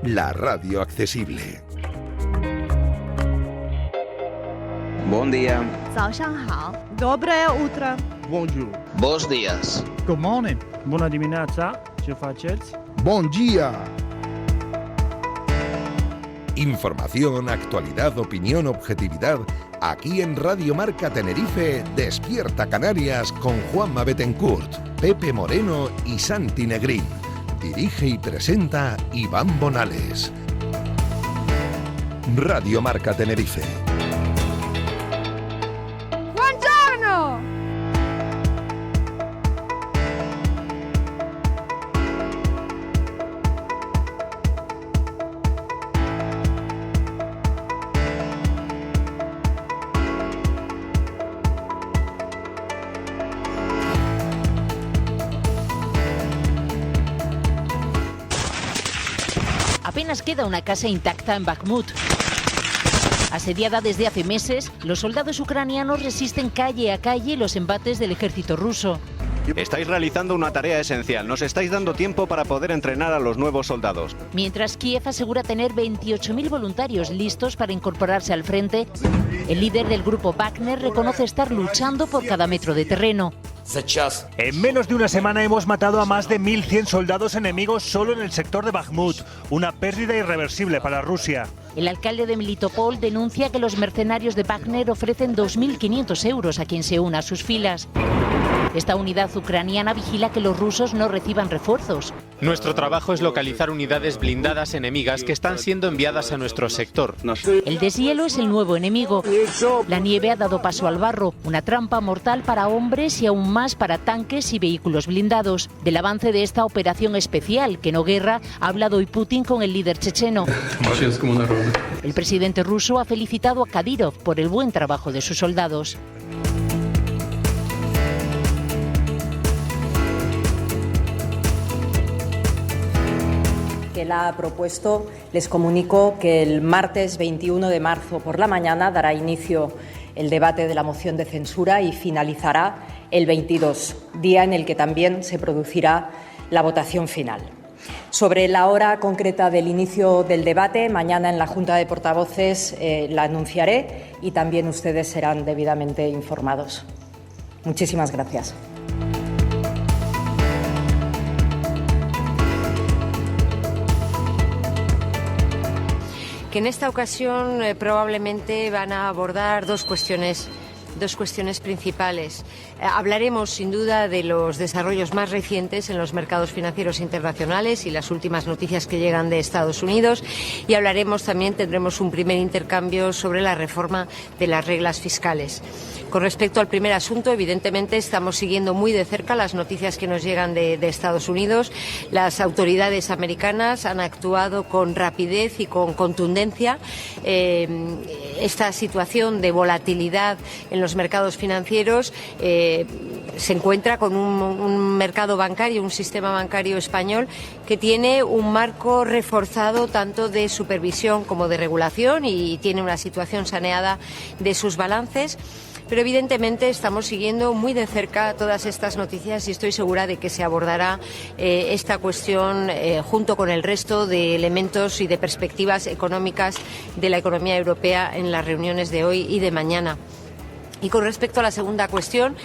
La radio accesible. Buen día. 早上好. Доброе утро. Bonjour. Buenos días. Good morning. Bună dimineața, ce faceți? Bon dia. Información, actualidad, opinión, objetividad. Aquí en Radio Marca Tenerife, Despierta Canarias con Juanma Bettencourt, Pepe Moreno y Santi Negrín. Dirige y presenta Iván Bonales. Radio Marca Tenerife. Buongiorno. Apenas queda una casa intacta en Bakhmut. Asediada desde hace meses, los soldados ucranianos resisten calle a calle los embates del ejército ruso. Estáis realizando una tarea esencial. Nos estáis dando tiempo para poder entrenar a los nuevos soldados. Mientras Kiev asegura tener 28.000 voluntarios listos para incorporarse al frente, el líder del grupo Wagner reconoce estar luchando por cada metro de terreno. En menos de una semana hemos matado a más de 1.100 soldados enemigos solo en el sector de Bakhmut, una pérdida irreversible para Rusia. El alcalde de Melitopol denuncia que los mercenarios de Wagner ofrecen 2.500 euros a quien se una a sus filas. Esta unidad ucraniana vigila que los rusos no reciban refuerzos. Nuestro trabajo es localizar unidades blindadas enemigas que están siendo enviadas a nuestro sector. El deshielo es el nuevo enemigo. La nieve ha dado paso al barro, una trampa mortal para hombres y aún más para tanques y vehículos blindados. Del avance de esta operación especial, que no guerra, ha hablado hoy Putin con el líder checheno. El presidente ruso ha felicitado a Kadyrov por el buen trabajo de sus soldados. Que la ha propuesto, les comunico que el martes 21 de marzo por la mañana dará inicio el debate de la moción de censura y finalizará el 22, día en el que también se producirá la votación final. Sobre la hora concreta del inicio del debate, mañana en la Junta de Portavoces la anunciaré y también ustedes serán debidamente informados. Muchísimas gracias. Que en esta ocasión probablemente van a abordar dos cuestiones principales. Hablaremos sin duda de los desarrollos más recientes en los mercados financieros internacionales y las últimas noticias que llegan de Estados Unidos, y tendremos un primer intercambio sobre la reforma de las reglas fiscales. Con respecto al primer asunto, evidentemente estamos siguiendo muy de cerca las noticias que nos llegan de Estados Unidos. Las autoridades americanas han actuado con rapidez y con contundencia. Esta situación de volatilidad en los mercados financieros se encuentra con un mercado bancario, un sistema bancario español que tiene un marco reforzado tanto de supervisión como de regulación y tiene una situación saneada de sus balances. Pero evidentemente estamos siguiendo muy de cerca todas estas noticias y estoy segura de que se abordará esta cuestión junto con el resto de elementos y de perspectivas económicas de la economía europea en las reuniones de hoy y de mañana. Y con respecto a la segunda cuestión,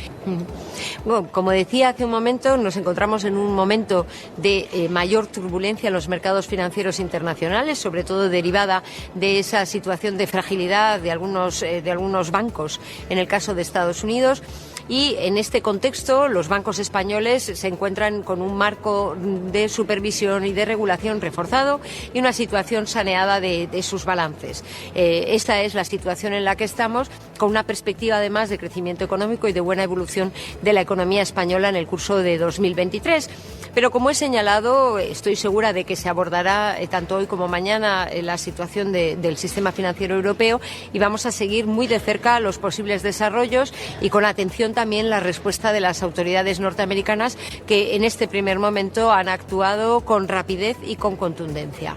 bueno, como decía hace un momento, nos encontramos en un momento de mayor turbulencia en los mercados financieros internacionales, sobre todo derivada de esa situación de fragilidad de algunos bancos en el caso de Estados Unidos. Y en este contexto los bancos españoles se encuentran con un marco de supervisión y de regulación reforzado y una situación saneada de sus balances. Esta es la situación en la que estamos, con una perspectiva además de crecimiento económico y de buena evolución de la economía española en el curso de 2023. Pero como he señalado, estoy segura de que se abordará tanto hoy como mañana la situación del sistema financiero europeo y vamos a seguir muy de cerca los posibles desarrollos y con atención también la respuesta de las autoridades norteamericanas, que en este primer momento han actuado con rapidez y con contundencia.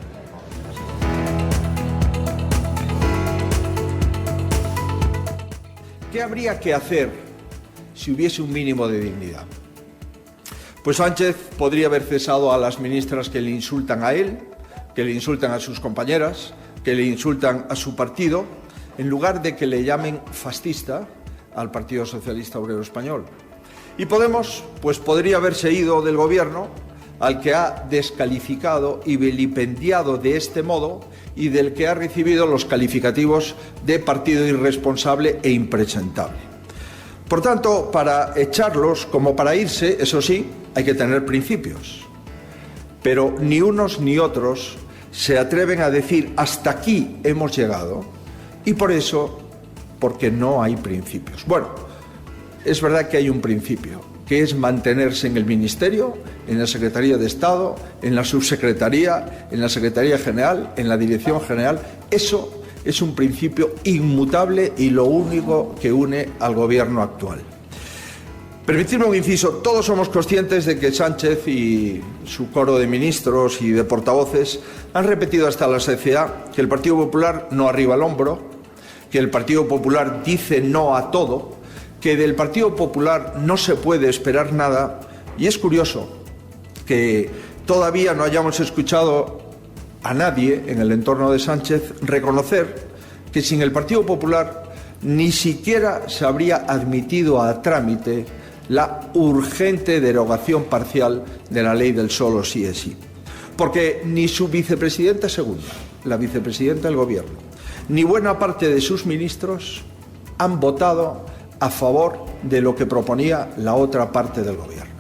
¿Qué habría que hacer si hubiese un mínimo de dignidad? Pues Sánchez podría haber cesado a las ministras que le insultan a él, que le insultan a sus compañeras, que le insultan a su partido, en lugar de que le llamen fascista al Partido Socialista Obrero Español. Y Podemos, pues podría haberse ido del gobierno al que ha descalificado y vilipendiado de este modo y del que ha recibido los calificativos de partido irresponsable e impresentable. Por tanto, para echarlos como para irse, eso sí, hay que tener principios. Pero ni unos ni otros se atreven a decir hasta aquí hemos llegado, y por eso, porque no hay principios. Bueno, es verdad que hay un principio, que es mantenerse en el Ministerio, en la Secretaría de Estado, en la Subsecretaría, en la Secretaría General, en la Dirección General. Eso es un principio inmutable y lo único que une al Gobierno actual. Permitidme un inciso, todos somos conscientes de que Sánchez y su coro de ministros y de portavoces han repetido hasta la saciedad que el Partido Popular no arriba el hombro, que el Partido Popular dice no a todo, que del Partido Popular no se puede esperar nada, y es curioso que todavía no hayamos escuchado a nadie en el entorno de Sánchez reconocer que sin el Partido Popular ni siquiera se habría admitido a trámite la urgente derogación parcial de la ley del solo sí es sí. Porque ni su vicepresidenta segunda, la vicepresidenta del Gobierno, ni buena parte de sus ministros han votado a favor de lo que proponía la otra parte del Gobierno.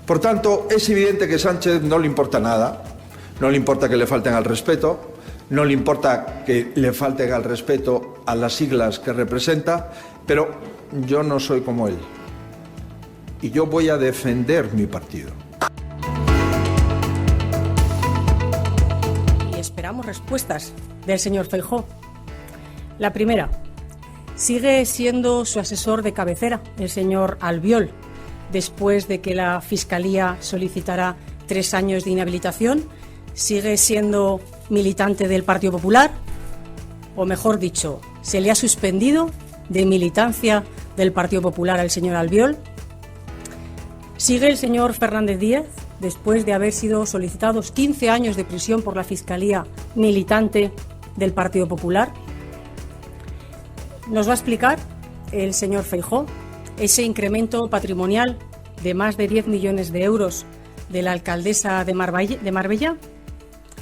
Por tanto, es evidente que a Sánchez no le importa nada, no le importa que le falten al respeto, no le importa que le falten al respeto a las siglas que representa, pero yo no soy como él. Y yo voy a defender mi partido. Y esperamos respuestas del señor Feijóo. La primera, sigue siendo su asesor de cabecera, el señor Albiol, después de que la Fiscalía solicitara 3 años de inhabilitación. ¿Sigue siendo militante del Partido Popular? O mejor dicho, ¿se le ha suspendido de militancia del Partido Popular al señor Albiol? ¿Sigue el señor Fernández Díaz, después de haber sido solicitados 15 años de prisión por la Fiscalía, militante del Partido Popular? Nos va a explicar el señor Feijóo ese incremento patrimonial de más de 10 millones de euros de la alcaldesa de Marbella.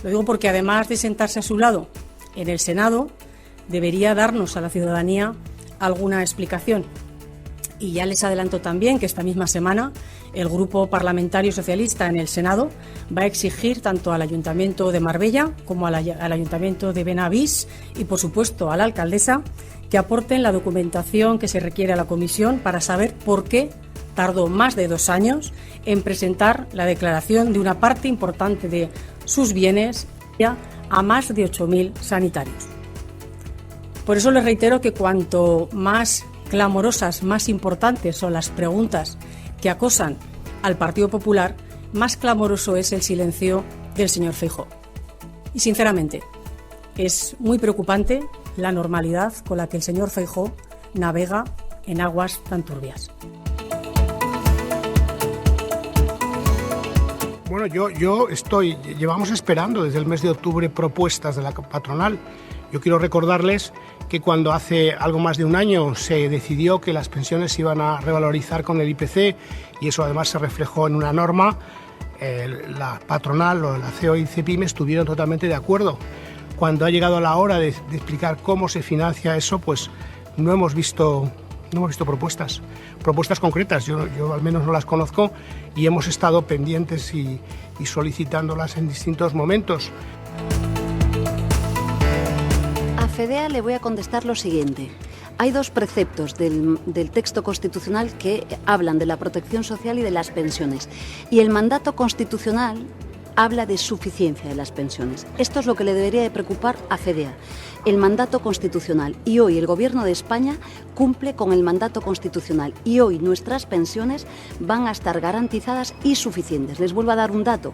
Lo digo porque además de sentarse a su lado en el Senado, debería darnos a la ciudadanía alguna explicación. Y ya les adelanto también que esta misma semana el Grupo Parlamentario Socialista en el Senado va a exigir tanto al Ayuntamiento de Marbella como al Ayuntamiento de Benavís y, por supuesto, a la alcaldesa que aporten la documentación que se requiere a la Comisión para saber por qué tardó más de 2 años en presentar la declaración de una parte importante de sus bienes ya a más de 8.000 sanitarios. Por eso les reitero que cuanto más clamorosas, más importantes son las preguntas que acosan al Partido Popular, más clamoroso es el silencio del señor Feijóo. Y sinceramente, es muy preocupante la normalidad con la que el señor Feijóo navega en aguas tan turbias. Bueno, llevamos esperando desde el mes de octubre propuestas de la patronal. Yo quiero recordarles que cuando hace algo más de un año se decidió que las pensiones se iban a revalorizar con el IPC, y eso además se reflejó en una norma, la patronal o la CEO y CEPIME estuvieron totalmente de acuerdo. Cuando ha llegado la hora de explicar cómo se financia eso, pues no hemos visto propuestas concretas. Yo al menos no las conozco y hemos estado pendientes y solicitándolas en distintos momentos. A FEDEA le voy a contestar lo siguiente. Hay 2 preceptos del texto constitucional que hablan de la protección social y de las pensiones. Y el mandato constitucional habla de suficiencia de las pensiones. Esto es lo que le debería de preocupar a FEDEA, el mandato constitucional. Y hoy el Gobierno de España cumple con el mandato constitucional. Y hoy nuestras pensiones van a estar garantizadas y suficientes. Les vuelvo a dar un dato.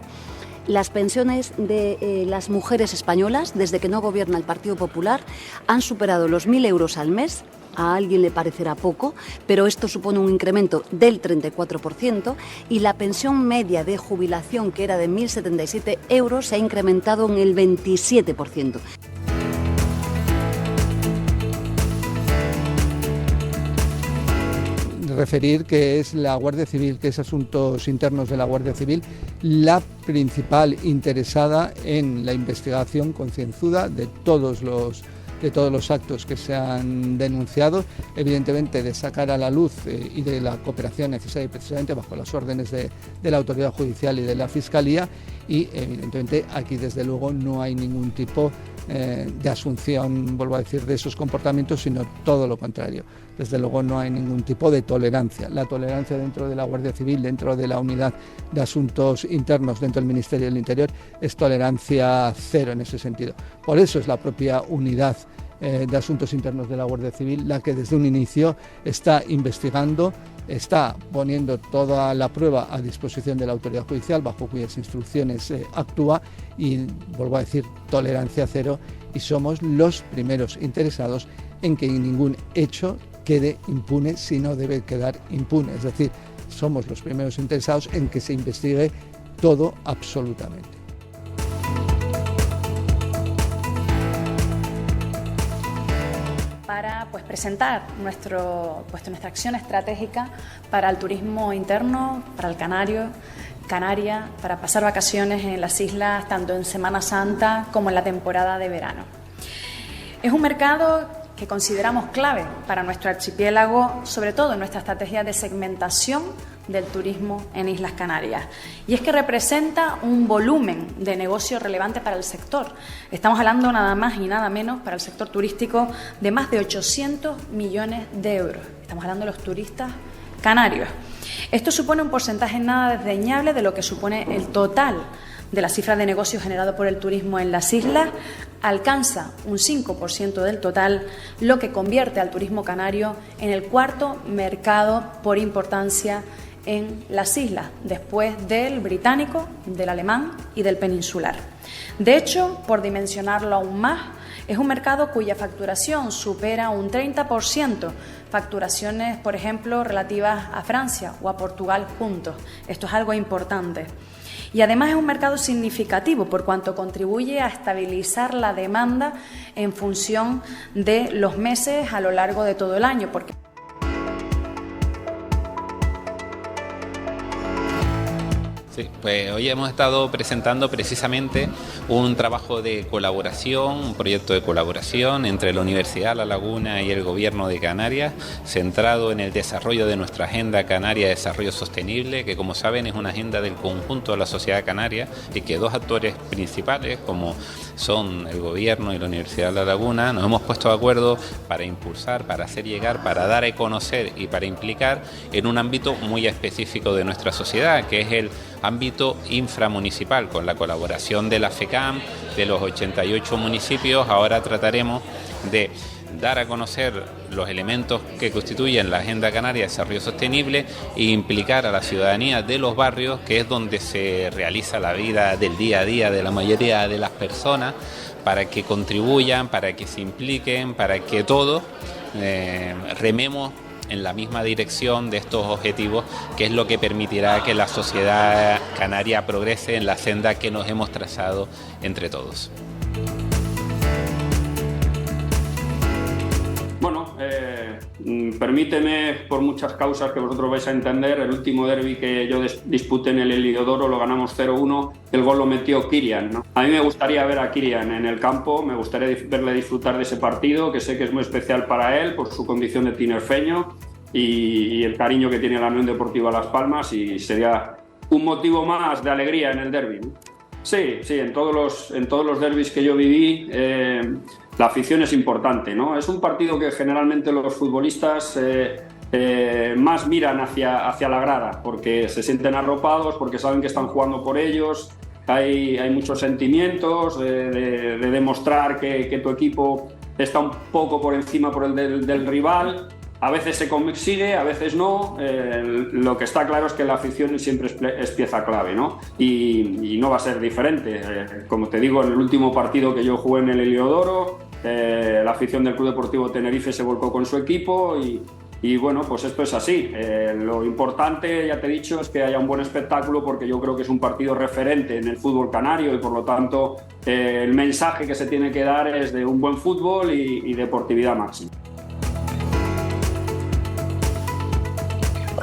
Las pensiones de las mujeres españolas, desde que no gobierna el Partido Popular, han superado los 1.000 euros al mes a alguien le parecerá poco, pero esto supone un incremento del 34% y la pensión media de jubilación, que era de 1.077 euros, se ha incrementado en el 27%. Referir que es la Guardia Civil, que es Asuntos Internos de la Guardia Civil, la principal interesada en la investigación concienzuda de todos los actos que se han denunciado, evidentemente de sacar a la luz y de la cooperación necesaria precisamente bajo las órdenes de la autoridad judicial y de la Fiscalía, y evidentemente aquí desde luego no hay ningún tipo de asunción, vuelvo a decir, de esos comportamientos, sino todo lo contrario. Desde luego no hay ningún tipo de tolerancia. La tolerancia dentro de la Guardia Civil, dentro de la Unidad de Asuntos Internos, dentro del Ministerio del Interior, es tolerancia cero en ese sentido. Por eso es la propia Unidad de Asuntos Internos de la Guardia Civil la que desde un inicio está investigando, está poniendo toda la prueba a disposición de la autoridad judicial, bajo cuyas instrucciones actúa, y vuelvo a decir, tolerancia cero, y somos los primeros interesados en que ningún hecho quede impune si no debe quedar impune. Es decir, somos los primeros interesados en que se investigue todo absolutamente. Para presentar nuestra acción estratégica para el turismo interno, para el Canarias, para pasar vacaciones en las islas, tanto en Semana Santa como en la temporada de verano. Es un mercado que consideramos clave para nuestro archipiélago, sobre todo en nuestra estrategia de segmentación del turismo en Islas Canarias. Y es que representa un volumen de negocio relevante para el sector. Estamos hablando nada más y nada menos para el sector turístico de más de 800 millones de euros. Estamos hablando de los turistas canarios. Esto supone un porcentaje nada desdeñable de lo que supone el total de la cifra de negocio generado por el turismo en las islas. Alcanza un 5% del total, lo que convierte al turismo canario en el cuarto mercado por importancia en las islas, después del británico, del alemán y del peninsular. De hecho, por dimensionarlo aún más, es un mercado cuya facturación supera un 30%, facturaciones, por ejemplo, relativas a Francia o a Portugal juntos. Esto es algo importante. Y además es un mercado significativo por cuanto contribuye a estabilizar la demanda en función de los meses a lo largo de todo el año. Sí, pues hoy hemos estado presentando precisamente un trabajo de colaboración, un proyecto de colaboración entre la Universidad La Laguna y el Gobierno de Canarias, centrado en el desarrollo de nuestra Agenda Canaria de Desarrollo Sostenible, que como saben es una agenda del conjunto de la sociedad canaria y que dos actores principales, como son el Gobierno y la Universidad La Laguna, nos hemos puesto de acuerdo para impulsar, para hacer llegar, para dar a conocer y para implicar en un ámbito muy específico de nuestra sociedad, que es el ámbito inframunicipal. Con la colaboración de la FECAM, de los 88 municipios, ahora trataremos de dar a conocer los elementos que constituyen la Agenda Canaria de Desarrollo Sostenible e implicar a la ciudadanía de los barrios, que es donde se realiza la vida del día a día de la mayoría de las personas, para que contribuyan, para que se impliquen, para que todos rememos en la misma dirección de estos objetivos, que es lo que permitirá que la sociedad canaria progrese en la senda que nos hemos trazado entre todos. Bueno, permíteme, por muchas causas que vosotros vais a entender, el último derbi que yo disputé en el Heliodoro lo ganamos 0-1, el gol lo metió Kirian, ¿no? A mí me gustaría ver a Kirian en el campo, me gustaría verle disfrutar de ese partido, que sé que es muy especial para él por su condición de tinerfeño y el cariño que tiene la Unión Deportiva Las Palmas, y sería un motivo más de alegría en el derbi, ¿no? Sí, en todos los derbis que yo viví, la afición es importante, ¿no? Es un partido que generalmente los futbolistas más miran hacia la grada, porque se sienten arropados, porque saben que están jugando por ellos. Hay muchos sentimientos de demostrar que tu equipo está un poco por encima del rival. A veces se consigue, a veces no. Lo que está claro es que la afición siempre es pieza clave, ¿no? Y no va a ser diferente. Como te digo, en el último partido que yo jugué en el Heliodoro, la afición del Club Deportivo Tenerife se volcó con su equipo y bueno, pues esto es así. Lo importante, ya te he dicho, es que haya un buen espectáculo, porque yo creo que es un partido referente en el fútbol canario y por lo tanto el mensaje que se tiene que dar es de un buen fútbol y deportividad máxima.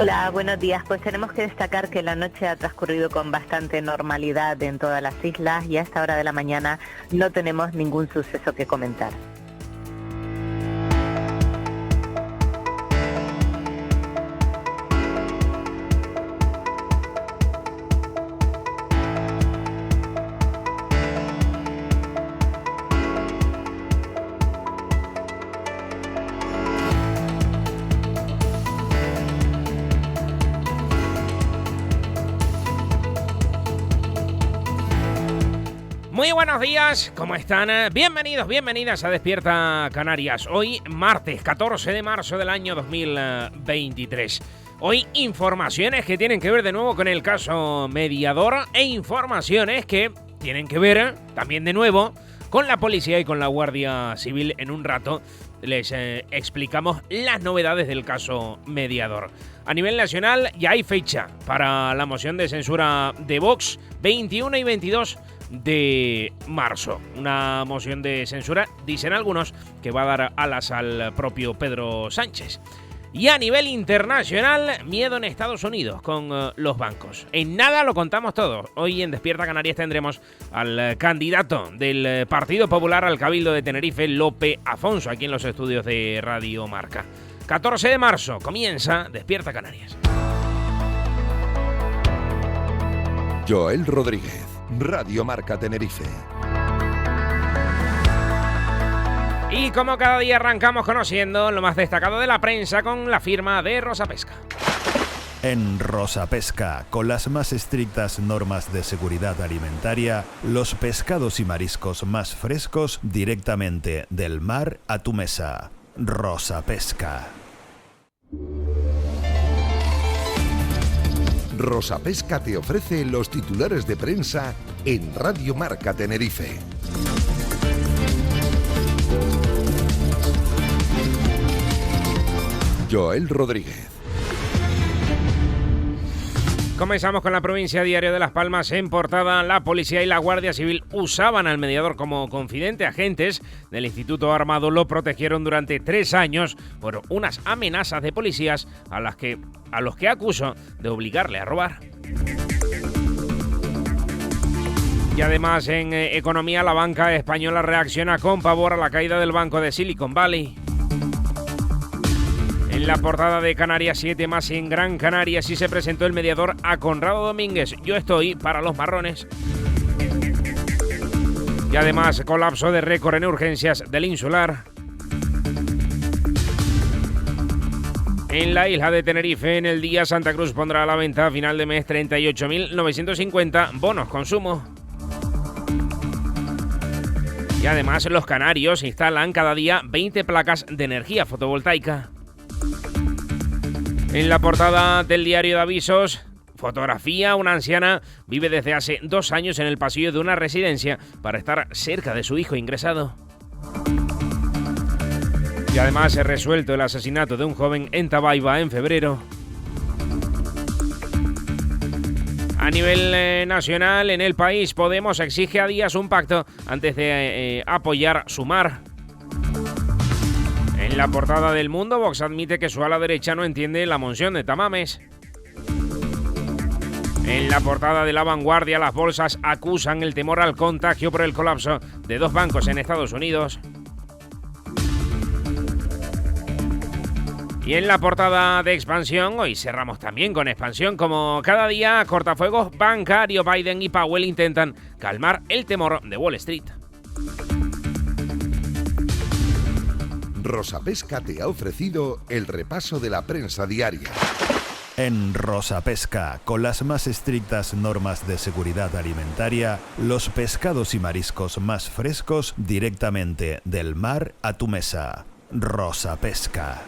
Hola, buenos días. Pues tenemos que destacar que la noche ha transcurrido con bastante normalidad en todas las islas y a esta hora de la mañana no tenemos ningún suceso que comentar. Muy buenos días, ¿cómo están? Bienvenidos, bienvenidas a Despierta Canarias. Hoy, martes 14 de marzo del año 2023. Hoy, informaciones que tienen que ver de nuevo con el caso Mediador e informaciones que tienen que ver también de nuevo con la policía y con la Guardia Civil. En un rato les explicamos las novedades del caso Mediador. A nivel nacional ya hay fecha para la moción de censura de Vox, 21 y 22 de marzo. Una moción de censura, dicen algunos, que va a dar alas al propio Pedro Sánchez. Y a nivel internacional, miedo en Estados Unidos con los bancos. En nada lo contamos todo. Hoy en Despierta Canarias tendremos al candidato del Partido Popular al Cabildo de Tenerife, Lope Afonso, aquí en los estudios de Radio Marca. 14 de marzo comienza Despierta Canarias. Joel Rodríguez, Radio Marca Tenerife. Y como cada día arrancamos conociendo lo más destacado de la prensa con la firma de Rosa Pesca. En Rosa Pesca, con las más estrictas normas de seguridad alimentaria, los pescados y mariscos más frescos directamente del mar a tu mesa. Rosa Pesca. Rosa Pesca te ofrece los titulares de prensa en Radio Marca Tenerife. Joel Rodríguez. Comenzamos con la provincia Diario de Las Palmas. En portada, la policía y la Guardia Civil usaban al mediador como confidente. Agentes del Instituto Armado lo protegieron durante 3 años por unas amenazas de policías a los que acusó de obligarle a robar. Y además, en economía, la banca española reacciona con pavor a la caída del banco de Silicon Valley. En la portada de Canarias 7 más, en Gran Canaria sí se presentó el mediador a Conrado Domínguez. Yo estoy para los marrones. Y además, colapso de récord en urgencias del Insular. En la isla de Tenerife, en el día, Santa Cruz pondrá a la venta a final de mes 38.950 bonos consumo. Y además, los canarios instalan cada día 20 placas de energía fotovoltaica. En la portada del diario de avisos, fotografía, una anciana vive desde hace 2 años en el pasillo de una residencia para estar cerca de su hijo ingresado. Y además se ha resuelto el asesinato de un joven en Tabaiba en febrero. A nivel nacional, en El País, Podemos exige a Díaz un pacto antes de apoyar Sumar. En la portada del Mundo, Vox admite que su ala derecha no entiende la moción de Tamames. En la portada de La Vanguardia, las bolsas acusan el temor al contagio por el colapso de 2 bancos en Estados Unidos. Y en la portada de Expansión, hoy cerramos también con Expansión, como cada día, cortafuegos bancario. Biden y Powell intentan calmar el temor de Wall Street. Rosa Pesca te ha ofrecido el repaso de la prensa diaria. En Rosa Pesca, con las más estrictas normas de seguridad alimentaria, los pescados y mariscos más frescos directamente del mar a tu mesa. Rosa Pesca.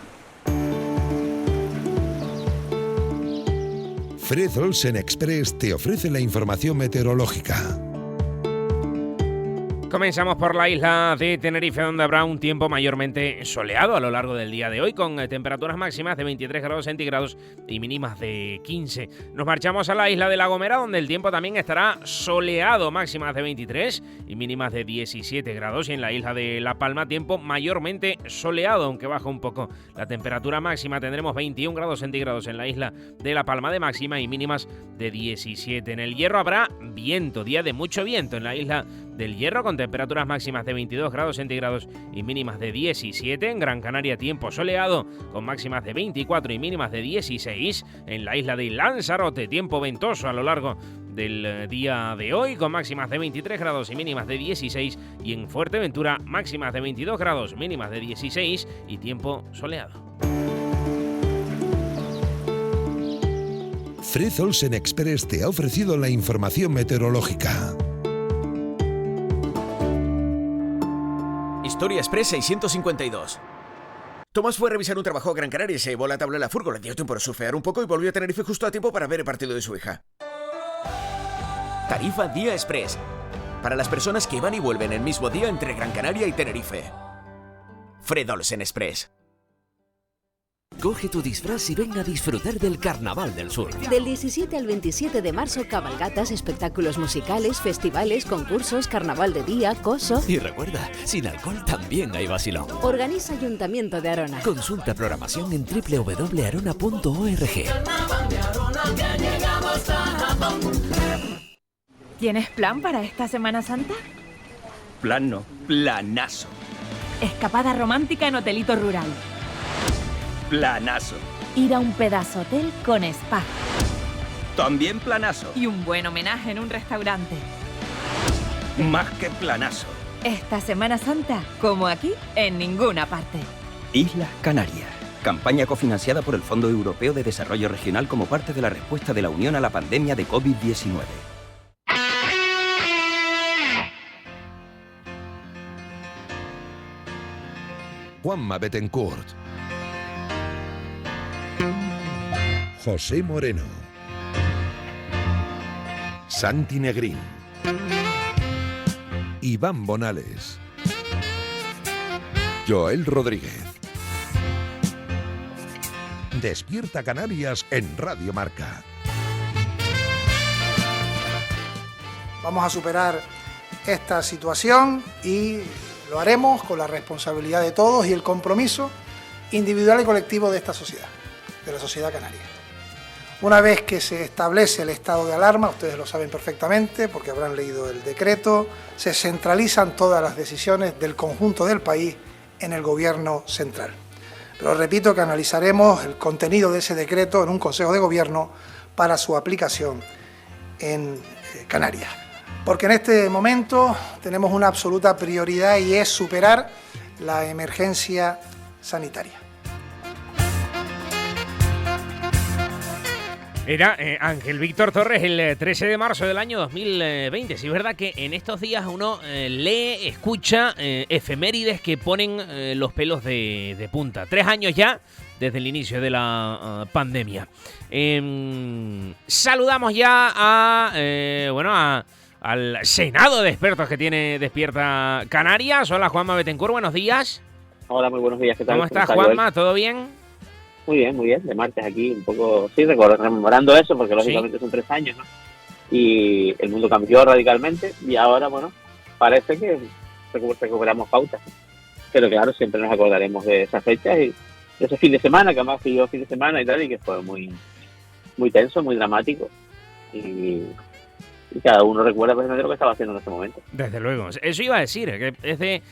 Fred Olsen Express te ofrece la información meteorológica. Comenzamos por la isla de Tenerife, donde habrá un tiempo mayormente soleado a lo largo del día de hoy, con temperaturas máximas de 23 grados centígrados y mínimas de 15. Nos marchamos a la isla de La Gomera, donde el tiempo también estará soleado, máximas de 23 y mínimas de 17 grados. Y en la isla de La Palma, tiempo mayormente soleado, aunque baja un poco la temperatura máxima. Tendremos 21 grados centígrados en la isla de La Palma de máxima y mínimas de 17. En El Hierro habrá viento, día de mucho viento en la isla del Hierro, con temperaturas máximas de 22 grados centígrados y mínimas de 17. En Gran Canaria, tiempo soleado, con máximas de 24 y mínimas de 16. En la isla de Lanzarote, tiempo ventoso a lo largo del día de hoy, con máximas de 23 grados y mínimas de 16. Y en Fuerteventura, máximas de 22 grados, mínimas de 16 y tiempo soleado. Fred Olsen Express te ha ofrecido la información meteorológica. Historia Express 652. Tomás fue a revisar un trabajo a Gran Canaria y se llevó la tabla de la furgo, le dio tiempo para surfear un poco y volvió a Tenerife justo a tiempo para ver el partido de su hija. Tarifa Día Express. Para las personas que van y vuelven el mismo día entre Gran Canaria y Tenerife. Fred Olsen Express. Coge tu disfraz y venga a disfrutar del Carnaval del Sur. Del 17 al 27 de marzo, cabalgatas, espectáculos musicales, festivales, concursos, carnaval de día, coso. Y recuerda, sin alcohol también hay vacilón. Organiza Ayuntamiento de Arona. Consulta programación en www.arona.org. ¿Tienes plan para esta Semana Santa? Plan no, planazo. Escapada romántica en hotelito rural. Planazo. Ir a un pedazo hotel con spa. También planazo. Y un buen homenaje en un restaurante. Más que planazo. Esta Semana Santa, como aquí, en ninguna parte. Islas Canarias. Campaña cofinanciada por el Fondo Europeo de Desarrollo Regional como parte de la respuesta de la Unión a la pandemia de COVID-19. Juanma Bettencourt, José Moreno, Santi Negrín, Iván Bonales, Joel Rodríguez. Despierta Canarias en Radio Marca. Vamos a superar esta situación y lo haremos con la responsabilidad de todos y el compromiso individual y colectivo de esta sociedad, de la sociedad canaria. Una vez que se establece el estado de alarma, ustedes lo saben perfectamente porque habrán leído el decreto, se centralizan todas las decisiones del conjunto del país en el gobierno central. Pero repito que analizaremos el contenido de ese decreto en un Consejo de Gobierno para su aplicación en Canarias. Porque en este momento tenemos una absoluta prioridad y es superar la emergencia sanitaria. Era Ángel Víctor Torres el 13 de marzo del año 2020. Sí, es verdad que en estos días uno lee, escucha efemérides que ponen los pelos de punta. 3 años ya desde el inicio de la pandemia. Saludamos ya al Senado de expertos que tiene Despierta Canarias. Hola, Juanma Bettencourt, buenos días. Hola, muy buenos días. ¿Qué tal? ¿Cómo estás, Juanma? ¿Todo bien? Muy bien, de martes aquí, un poco, sí, rememorando eso, porque lógicamente son 3 años, ¿no? Y el mundo cambió radicalmente y ahora, bueno, parece que recuperamos pautas. Pero claro, siempre nos acordaremos de esas fechas y de ese fin de semana, que además fue fin de semana y tal, y que fue muy tenso, muy dramático. Y cada uno recuerda precisamente lo que estaba haciendo en ese momento. Desde luego. Eso iba a decir, que es de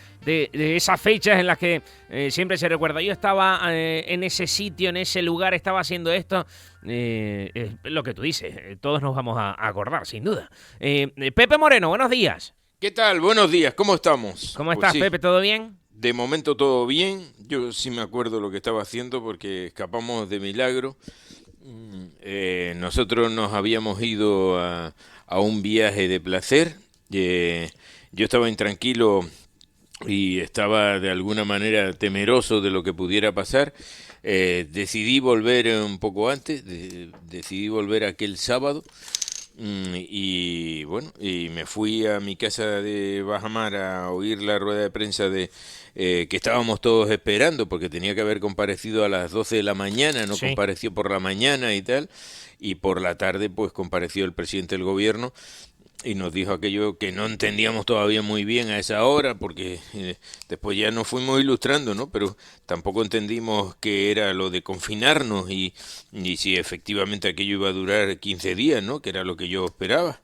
esas fechas en las que siempre se recuerda. Yo estaba en ese sitio, en ese lugar, estaba haciendo esto. Es lo que tú dices, todos nos vamos a acordar, sin duda. Pepe Moreno, buenos días. ¿Qué tal? Buenos días, ¿cómo estamos? ¿Cómo estás, Pues sí, Pepe? ¿Todo bien? De momento todo bien. Yo sí me acuerdo lo que estaba haciendo porque escapamos de milagro. Nosotros nos habíamos ido a un viaje de placer. Yo estaba intranquilo y estaba de alguna manera temeroso de lo que pudiera pasar. Decidí volver un poco antes, decidí volver aquel sábado Y bueno, y me fui a mi casa de Bajamar a oír la rueda de prensa de que estábamos todos esperando, porque tenía que haber comparecido a las 12 de la mañana, no compareció por la mañana y tal, y por la tarde pues compareció el presidente del gobierno y nos dijo aquello que no entendíamos todavía muy bien a esa hora, porque después ya nos fuimos ilustrando, ¿no? Pero tampoco entendimos qué era lo de confinarnos y si efectivamente aquello iba a durar 15 días, ¿no? Que era lo que yo esperaba.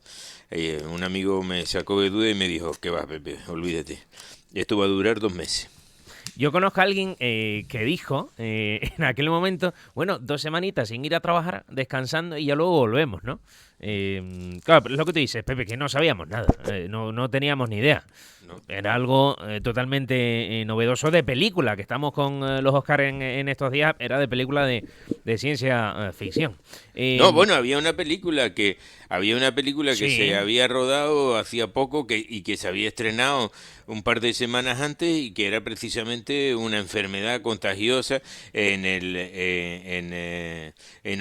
Un amigo me sacó de duda y me dijo, ¿qué va, Pepe? Olvídate. Esto va a durar 2 meses. Yo conozco a alguien que dijo en aquel momento, bueno, 2 semanitas sin ir a trabajar, descansando y ya luego volvemos, ¿no? Claro, pero es lo que tú dices, Pepe, que no sabíamos nada, no teníamos ni idea. No. Era algo totalmente novedoso de película, que estamos con los Oscars en estos días, era de película de ciencia ficción. No, bueno, había una película que se había rodado hacía poco y que se había estrenado un par de semanas antes y que era precisamente una enfermedad contagiosa en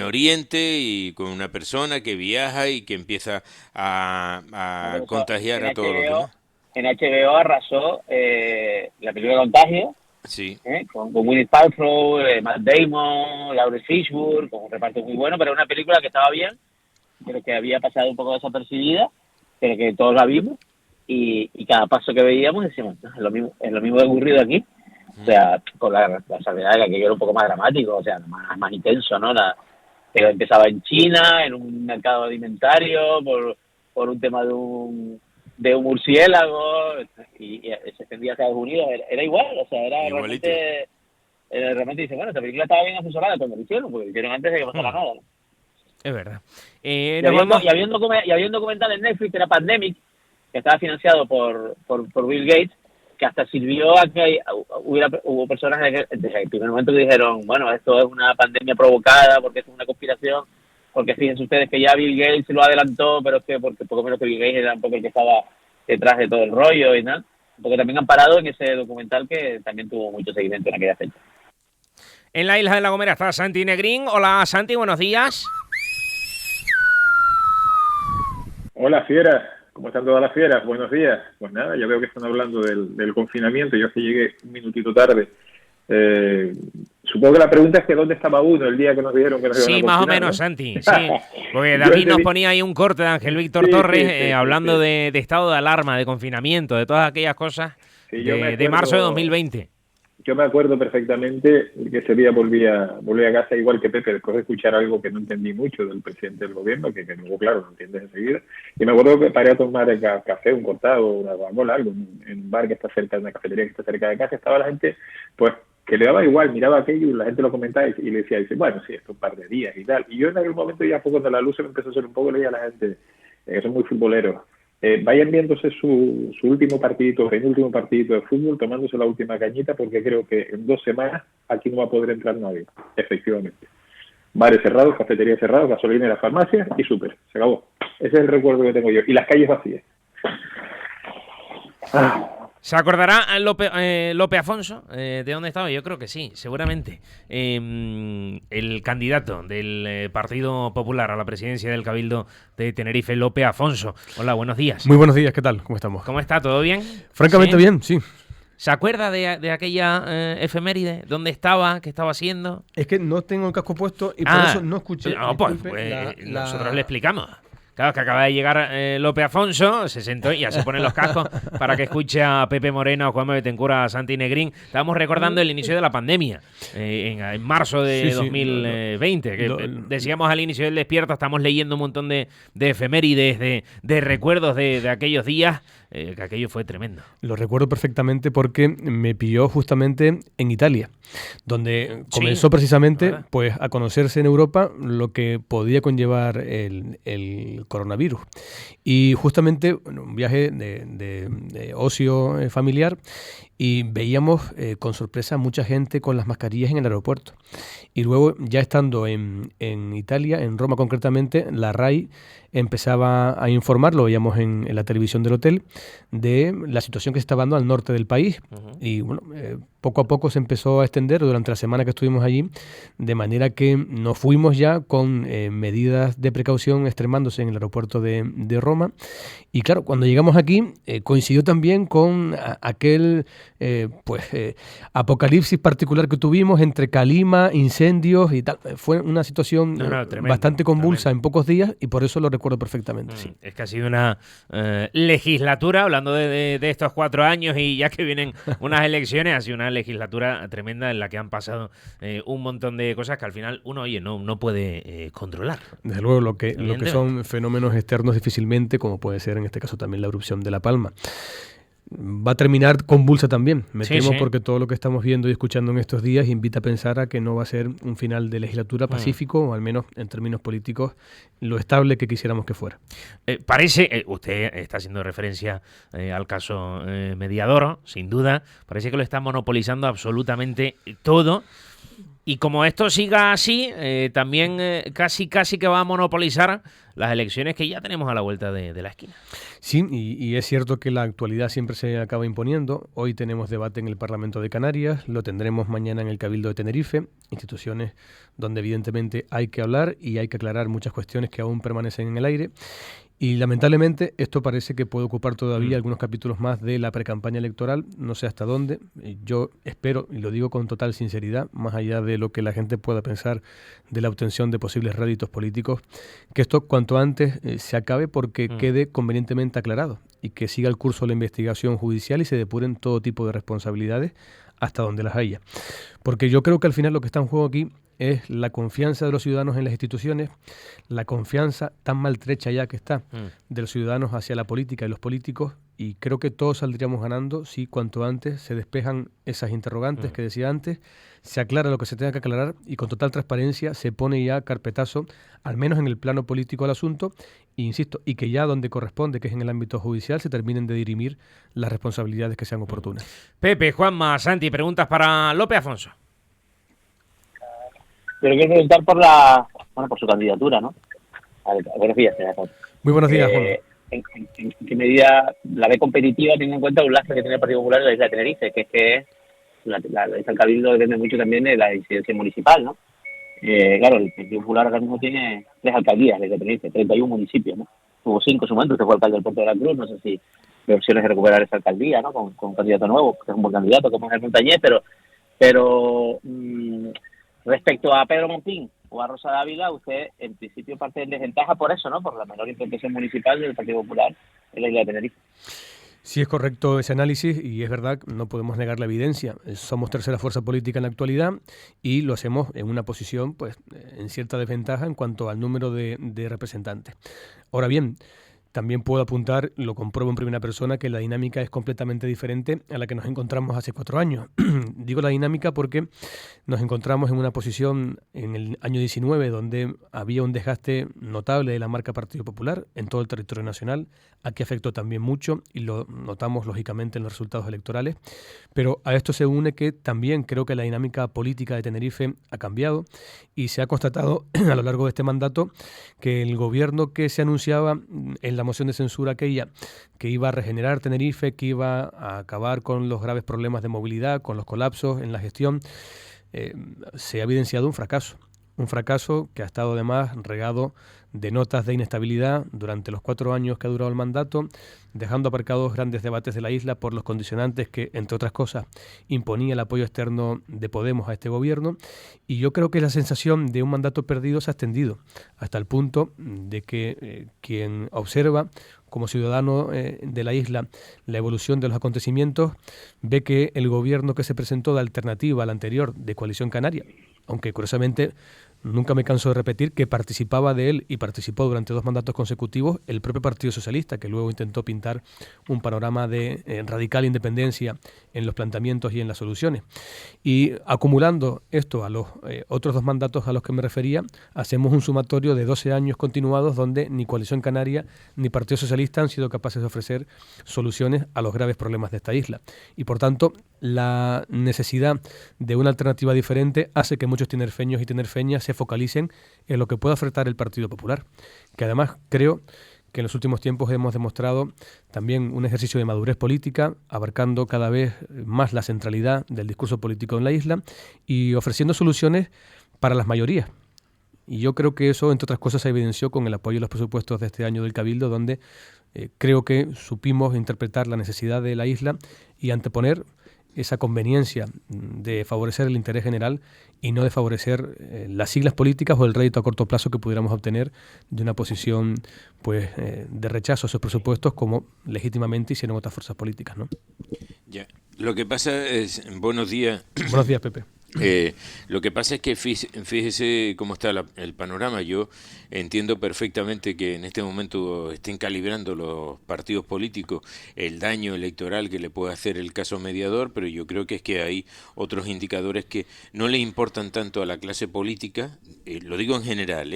Oriente y con una persona que viaja y que empieza a contagiar a todos los demás. En HBO arrasó la película Contagio, sí, con Gwyneth Paltrow, Matt Damon, Lawrence Fishburne, con un reparto muy bueno, pero una película que estaba bien, pero que había pasado un poco desapercibida, pero que todos la vimos, y cada paso que veíamos decíamos, no, es lo mismo que ha ocurrido aquí, o sea, con la salvedad de que aquello era un poco más dramático, o sea, más intenso, ¿no? Pero empezaba en China, en un mercado alimentario, por un tema de un murciélago, y se extendía a Estados Unidos, era igual, o sea, era realmente dice, bueno, esta película estaba bien asesorada cuando lo hicieron, porque lo hicieron antes de que pasara nada, ¿no? Es verdad. Y había un documental en Netflix que era Pandemic, que estaba financiado por Bill Gates, que hasta sirvió a que hubo personas desde el primer momento que dijeron, bueno, esto es una pandemia provocada, porque es una conspiración, porque fíjense ustedes que ya Bill Gates lo adelantó, pero es que porque poco menos que Bill Gates era un poco el que estaba detrás de todo el rollo y nada, porque también han parado en ese documental que también tuvo mucho seguimiento en aquella fecha. En la isla de La Gomera está Santi Negrín. Hola Santi, buenos días. Hola fieras, ¿cómo están todas las fieras? Buenos días. Pues nada, ya veo que están hablando del confinamiento, yo es que llegué un minutito tarde. Supongo que la pregunta es que ¿dónde estaba uno el día que nos dijeron que nos iban a confinar? Sí, más o menos, ¿no? Santi, sí. Porque David nos ponía ahí un corte de Ángel Víctor Torres hablando de estado de alarma, de confinamiento, de todas aquellas cosas de marzo de 2020. Yo me acuerdo perfectamente que ese día volví a casa igual que Pepe, después de escuchar algo que no entendí mucho del presidente del gobierno, que luego, claro, lo entiendes enseguida. Y me acuerdo que paré a tomar café, un cortado, una Coca-Cola, algo, en un bar que está cerca, una cafetería que está cerca de casa. Estaba la gente, pues, que le daba igual, miraba aquello y la gente lo comentaba y le decía, bueno, sí, esto un par de días y tal. Y yo en aquel momento ya fue cuando la luz se me empezó a hacer un poco, leía a la gente, que son muy futboleros, vayan viéndose su último partidito, penúltimo partidito de fútbol, tomándose la última cañita, porque creo que en 2 semanas aquí no va a poder entrar nadie, efectivamente. Bares cerrados, cafeterías cerradas, gasolineras, farmacias y súper, se acabó. Ese es el recuerdo que tengo yo. Y las calles vacías. ¿Se acordará Lope Afonso de dónde estaba? Yo creo que sí, seguramente. El candidato del Partido Popular a la presidencia del Cabildo de Tenerife, Lope Afonso. Hola, buenos días. Muy buenos días, ¿qué tal? ¿Cómo estamos? ¿Cómo está? ¿Todo bien? Francamente bien, sí. ¿Se acuerda de aquella efeméride? ¿Dónde estaba? ¿Qué estaba haciendo? Es que no tengo el casco puesto y por eso no escuché. No, pues nosotros le explicamos. Claro, que acaba de llegar Lope Afonso, se sentó y ya se ponen los cascos para que escuche a Pepe Moreno, a Juanma Betancourt, a Santi Negrín. Estábamos recordando el inicio de la pandemia, en marzo de 2020. Que decíamos al inicio del Despierta, estamos leyendo un montón de efemérides, de recuerdos de aquellos días, que aquello fue tremendo. Lo recuerdo perfectamente porque me pilló justamente en Italia, donde comenzó precisamente pues a conocerse en Europa lo que podía conllevar el coronavirus. Y justamente un viaje de ocio familiar y veíamos con sorpresa mucha gente con las mascarillas en el aeropuerto. Y luego, ya estando en Italia, en Roma concretamente, la RAI empezaba a informar, lo veíamos en la televisión del hotel, de la situación que se estaba dando al norte del país. Y bueno, poco a poco se empezó a extender durante la semana que estuvimos allí, de manera que nos fuimos ya con medidas de precaución extremándose en el aeropuerto de Roma. Y claro, cuando llegamos aquí coincidió también con aquel apocalipsis particular que tuvimos entre calima, incendios y tal. Fue una situación tremendo, bastante convulsa tremendo. en pocos días, y por eso lo recuerdo perfectamente. Sí. Es que ha sido una legislatura, hablando de estos 4 años y ya que vienen unas elecciones, ha sido una legislatura tremenda en la que han pasado un montón de cosas que al final uno, oye, no puede controlar. Desde luego, lo que son fenómenos externos difícilmente, como puede ser en este caso también la erupción de La Palma. Va a terminar convulsa también, me temo, porque todo lo que estamos viendo y escuchando en estos días invita a pensar a que no va a ser un final de legislatura pacífico, o al menos en términos políticos, lo estable que quisiéramos que fuera. Parece, usted está haciendo referencia al caso Mediador, sin duda, parece que lo está monopolizando absolutamente todo. Y como esto siga así, también casi que va a monopolizar las elecciones que ya tenemos a la vuelta de la esquina. Sí, y es cierto que la actualidad siempre se acaba imponiendo. Hoy tenemos debate en el Parlamento de Canarias, lo tendremos mañana en el Cabildo de Tenerife, instituciones donde evidentemente hay que hablar y hay que aclarar muchas cuestiones que aún permanecen en el aire. Y lamentablemente esto parece que puede ocupar todavía algunos capítulos más de la precampaña electoral, no sé hasta dónde. Yo espero, y lo digo con total sinceridad, más allá de lo que la gente pueda pensar de la obtención de posibles réditos políticos, que esto cuanto antes se acabe, porque quede convenientemente aclarado y que siga el curso de la investigación judicial y se depuren todo tipo de responsabilidades hasta donde las haya. Porque yo creo que al final lo que está en juego aquí es la confianza de los ciudadanos en las instituciones, la confianza tan maltrecha ya que está de los ciudadanos hacia la política y los políticos, y creo que todos saldríamos ganando si cuanto antes se despejan esas interrogantes que decía antes, se aclara lo que se tenga que aclarar y con total transparencia se pone ya carpetazo, al menos en el plano político, al asunto, e insisto, y que ya donde corresponde, que es en el ámbito judicial, se terminen de dirimir las responsabilidades que sean oportunas. Pepe, Juanma, Santi, preguntas para Lope Afonso. Pero quiero preguntar por su candidatura, ¿no? Buenos días, señor Afonso. Muy buenos días, Juan. ¿En qué medida la ve competitiva, teniendo en cuenta un lastre que tiene el Partido Popular en la isla de Tenerife, que es que el Cabildo depende mucho también de la incidencia municipal, ¿no? Claro, el Partido Popular ahora mismo tiene 3 alcaldías desde Tenerife, 31 municipios, ¿no? Hubo 5 en su momento, usted fue alcalde del Puerto de la Cruz, no sé si hay opciones de recuperar esa alcaldía, ¿no? Con un candidato nuevo, que es un buen candidato, como es el Montañés, pero respecto a Pedro Montín o a Rosa Dávila, usted en principio parte en desventaja por eso, ¿no? Por la menor implantación municipal del Partido Popular en la isla de Tenerife. Sí, es correcto ese análisis y es verdad, no podemos negar la evidencia. Somos tercera fuerza política en la actualidad y lo hacemos en una posición, pues, en cierta desventaja en cuanto al número de representantes. Ahora bien, también puedo apuntar, lo compruebo en primera persona, que la dinámica es completamente diferente a la que nos encontramos hace 4 años. Digo la dinámica porque nos encontramos en una posición en el año 19 donde había un desgaste notable de la marca Partido Popular en todo el territorio nacional. Aquí afectó también mucho y lo notamos lógicamente en los resultados electorales. Pero a esto se une que también creo que la dinámica política de Tenerife ha cambiado y se ha constatado a lo largo de este mandato que el gobierno que se anunciaba en la moción de censura aquella, que iba a regenerar Tenerife, que iba a acabar con los graves problemas de movilidad, con los colapsos en la gestión, se ha evidenciado un fracaso que ha estado además regado de notas de inestabilidad durante los 4 años que ha durado el mandato, dejando aparcados grandes debates de la isla por los condicionantes que, entre otras cosas, imponía el apoyo externo de Podemos a este gobierno. Y yo creo que la sensación de un mandato perdido se ha extendido hasta el punto de que quien observa como ciudadano de la isla la evolución de los acontecimientos ve que el gobierno que se presentó de alternativa al anterior de Coalición Canaria, aunque curiosamente nunca me canso de repetir que participaba de él y participó durante 2 mandatos consecutivos el propio Partido Socialista, que luego intentó pintar un panorama de radical independencia en los planteamientos y en las soluciones. Y acumulando esto a los otros 2 mandatos a los que me refería, hacemos un sumatorio de 12 años continuados donde ni Coalición Canaria ni Partido Socialista han sido capaces de ofrecer soluciones a los graves problemas de esta isla. Y por tanto, la necesidad de una alternativa diferente hace que muchos tinerfeños y tinerfeñas se focalicen en lo que pueda ofertar el Partido Popular, que además creo que en los últimos tiempos hemos demostrado también un ejercicio de madurez política, abarcando cada vez más la centralidad del discurso político en la isla y ofreciendo soluciones para las mayorías. Y yo creo que eso, entre otras cosas, se evidenció con el apoyo a los presupuestos de este año del Cabildo, donde creo que supimos interpretar la necesidad de la isla y anteponer esa conveniencia de favorecer el interés general y no de favorecer las siglas políticas o el rédito a corto plazo que pudiéramos obtener de una posición pues de rechazo a esos presupuestos, como legítimamente hicieron otras fuerzas políticas, ¿no? Ya. Lo que pasa es... Buenos días. Buenos días, Pepe. Lo que pasa es que fíjese cómo está el panorama. Yo entiendo perfectamente que en este momento estén calibrando los partidos políticos el daño electoral que le puede hacer el caso mediador, pero yo creo que es que hay otros indicadores que no le importan tanto a la clase política. Lo digo en general,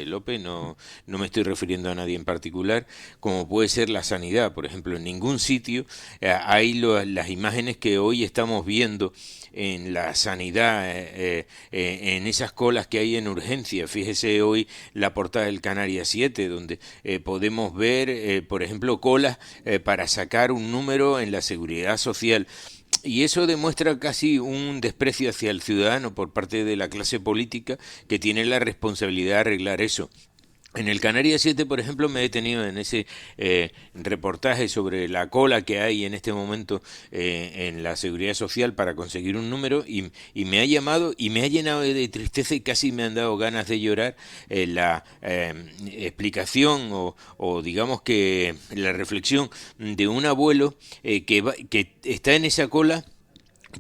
López, no me estoy refiriendo a nadie en particular, como puede ser la sanidad. Por ejemplo, en ningún sitio hay las imágenes que hoy estamos viendo en la sanidad, en esas colas que hay en urgencia. Fíjese hoy la portada del Canarias 7, donde podemos ver, por ejemplo, colas para sacar un número en la seguridad social. Y eso demuestra casi un desprecio hacia el ciudadano por parte de la clase política, que tiene la responsabilidad de arreglar eso. En el Canarias 7, por ejemplo, me he detenido en ese reportaje sobre la cola que hay en este momento en la seguridad social para conseguir un número, y me ha llamado y me ha llenado de tristeza y casi me han dado ganas de llorar la explicación o digamos que la reflexión de un abuelo que está en esa cola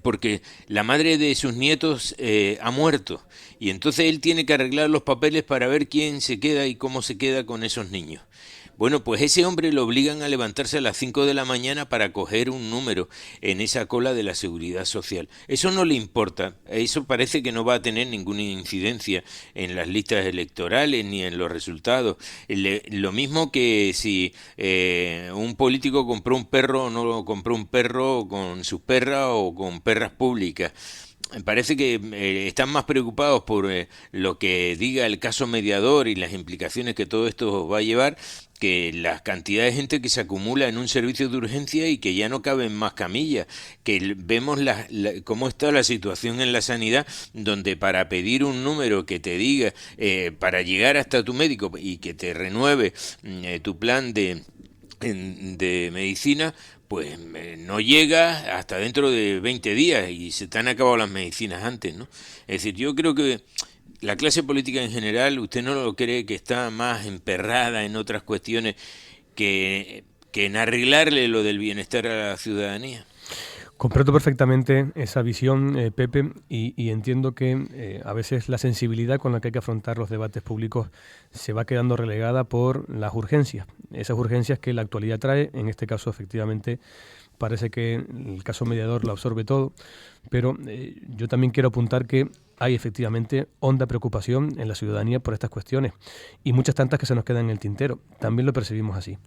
porque la madre de sus nietos ha muerto, y entonces él tiene que arreglar los papeles para ver quién se queda y cómo se queda con esos niños. Bueno, pues ese hombre lo obligan a levantarse a las 5 de la mañana para coger un número en esa cola de la seguridad social. Eso no le importa, eso parece que no va a tener ninguna incidencia en las listas electorales ni en los resultados. Lo mismo que si un político compró un perro o no compró un perro con sus perras o con perras públicas. Parece que están más preocupados por lo que diga el caso mediador y las implicaciones que todo esto va a llevar, que la cantidad de gente que se acumula en un servicio de urgencia y que ya no caben más camillas, que vemos cómo está la situación en la sanidad, donde para pedir un número que te diga, para llegar hasta tu médico y que te renueve tu plan de medicina, pues no llega hasta dentro de 20 días y se te han acabado las medicinas antes, ¿no? Es decir, yo creo que la clase política en general, ¿usted no lo cree que está más emperrada en otras cuestiones que en arreglarle lo del bienestar a la ciudadanía? Comprendo perfectamente esa visión, Pepe, y entiendo que a veces la sensibilidad con la que hay que afrontar los debates públicos se va quedando relegada por las urgencias. Esas urgencias que la actualidad trae, en este caso efectivamente parece que el caso mediador lo absorbe todo, pero yo también quiero apuntar que hay efectivamente honda preocupación en la ciudadanía por estas cuestiones y muchas tantas que se nos quedan en el tintero. También lo percibimos así.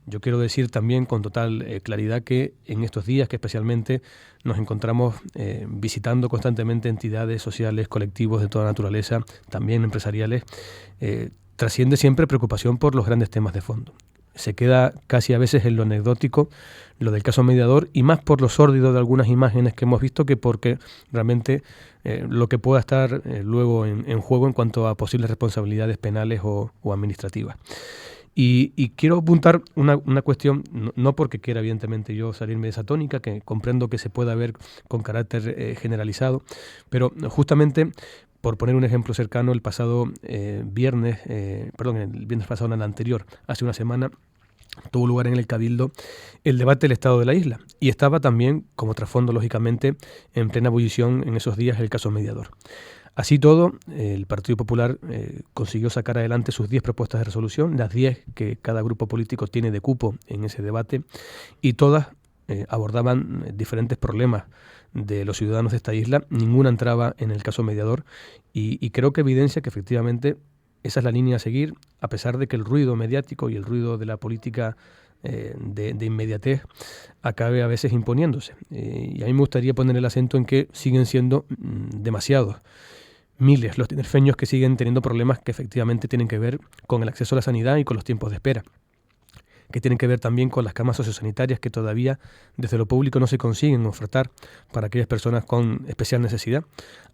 Yo quiero decir también con total claridad que en estos días que especialmente nos encontramos visitando constantemente entidades sociales, colectivos de toda naturaleza, también empresariales, trasciende siempre preocupación por los grandes temas de fondo. Se queda casi a veces en lo anecdótico lo del caso mediador, y más por lo sórdido de algunas imágenes que hemos visto que porque realmente lo que pueda estar luego en juego en cuanto a posibles responsabilidades penales o administrativas. Y quiero apuntar una cuestión, no porque quiera evidentemente yo salirme de esa tónica, que comprendo que se pueda ver con carácter generalizado, pero justamente por poner un ejemplo cercano, el pasado viernes pasado, no, el anterior, hace una semana, tuvo lugar en el Cabildo el debate del estado de la isla, y estaba también, como trasfondo lógicamente, en plena ebullición en esos días el caso mediador. Así todo, el Partido Popular consiguió sacar adelante sus 10 propuestas de resolución, las 10 que cada grupo político tiene de cupo en ese debate, y todas abordaban diferentes problemas de los ciudadanos de esta isla. Ninguna entraba en el caso mediador y creo que evidencia que efectivamente esa es la línea a seguir, a pesar de que el ruido mediático y el ruido de la política de inmediatez acabe a veces imponiéndose. Y a mí me gustaría poner el acento en que siguen siendo demasiados, miles los tinerfeños que siguen teniendo problemas que efectivamente tienen que ver con el acceso a la sanidad y con los tiempos de espera, que tienen que ver también con las camas sociosanitarias que todavía desde lo público no se consiguen ofertar para aquellas personas con especial necesidad.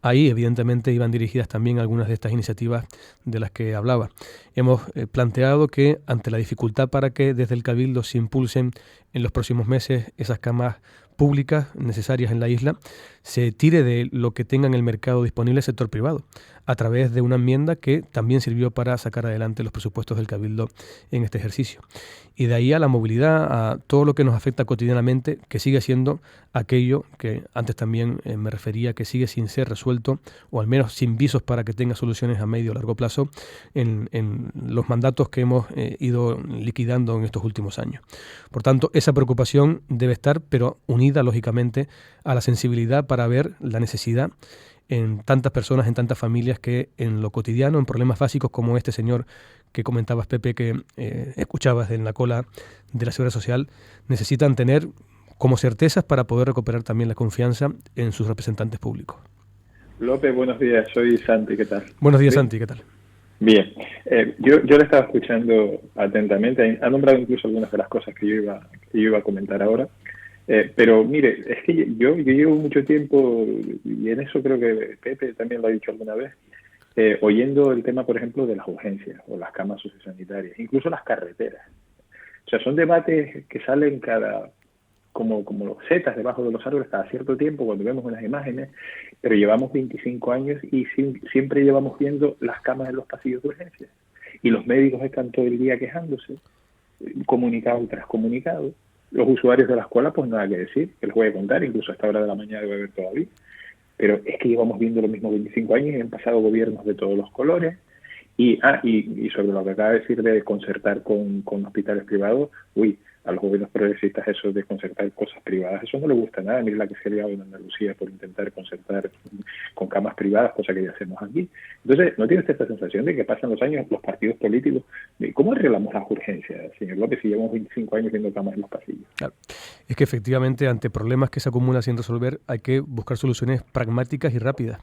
Ahí evidentemente iban dirigidas también algunas de estas iniciativas de las que hablaba. Hemos planteado que ante la dificultad para que desde el Cabildo se impulsen en los próximos meses esas camas públicas necesarias en la isla, se tire de lo que tenga en el mercado disponible el sector privado, a través de una enmienda que también sirvió para sacar adelante los presupuestos del Cabildo en este ejercicio. Y de ahí a la movilidad, a todo lo que nos afecta cotidianamente, que sigue siendo aquello que antes también me refería, que sigue sin ser resuelto, o al menos sin visos para que tenga soluciones a medio o largo plazo en los mandatos que hemos ido liquidando en estos últimos años. Por tanto, esa preocupación debe estar, pero unida lógicamente a la sensibilidad para ver la necesidad en tantas personas, en tantas familias que en lo cotidiano, en problemas básicos como este señor que comentabas, Pepe, que escuchabas en la cola de la Seguridad Social, necesitan tener como certezas para poder recuperar también la confianza en sus representantes públicos. López, buenos días, soy Santi, ¿qué tal? Buenos días, Santi, ¿qué tal? Bien, yo le estaba escuchando atentamente, ha nombrado incluso algunas de las cosas que yo iba a comentar ahora. Pero mire, es que yo llevo mucho tiempo, y en eso creo que Pepe también lo ha dicho alguna vez, oyendo el tema, por ejemplo, de las urgencias o las camas sociosanitarias, incluso las carreteras. O sea, son debates que salen como los setas debajo de los árboles cada cierto tiempo cuando vemos unas imágenes, pero llevamos 25 años y siempre llevamos viendo las camas en los pasillos de urgencias. Y los médicos están todo el día quejándose, comunicado tras comunicado. Los usuarios de la escuela, pues nada que decir, que les voy a contar, incluso a esta hora de la mañana debe haber todavía. Pero es que llevamos viendo lo mismo 25 años y han pasado gobiernos de todos los colores. Y sobre lo que acaba de decir de concertar con hospitales privados, a los gobiernos progresistas eso de concertar cosas privadas, eso no le gusta nada. Mire la que se ha liado en Andalucía por intentar concertar con camas privadas, cosa que ya hacemos aquí. Entonces, ¿no tiene usted esta sensación de que pasan los años los partidos políticos? ¿Cómo arreglamos las urgencias, señor López, si llevamos 25 años viendo camas en los pasillos? Claro. Es que efectivamente ante problemas que se acumulan sin resolver hay que buscar soluciones pragmáticas y rápidas.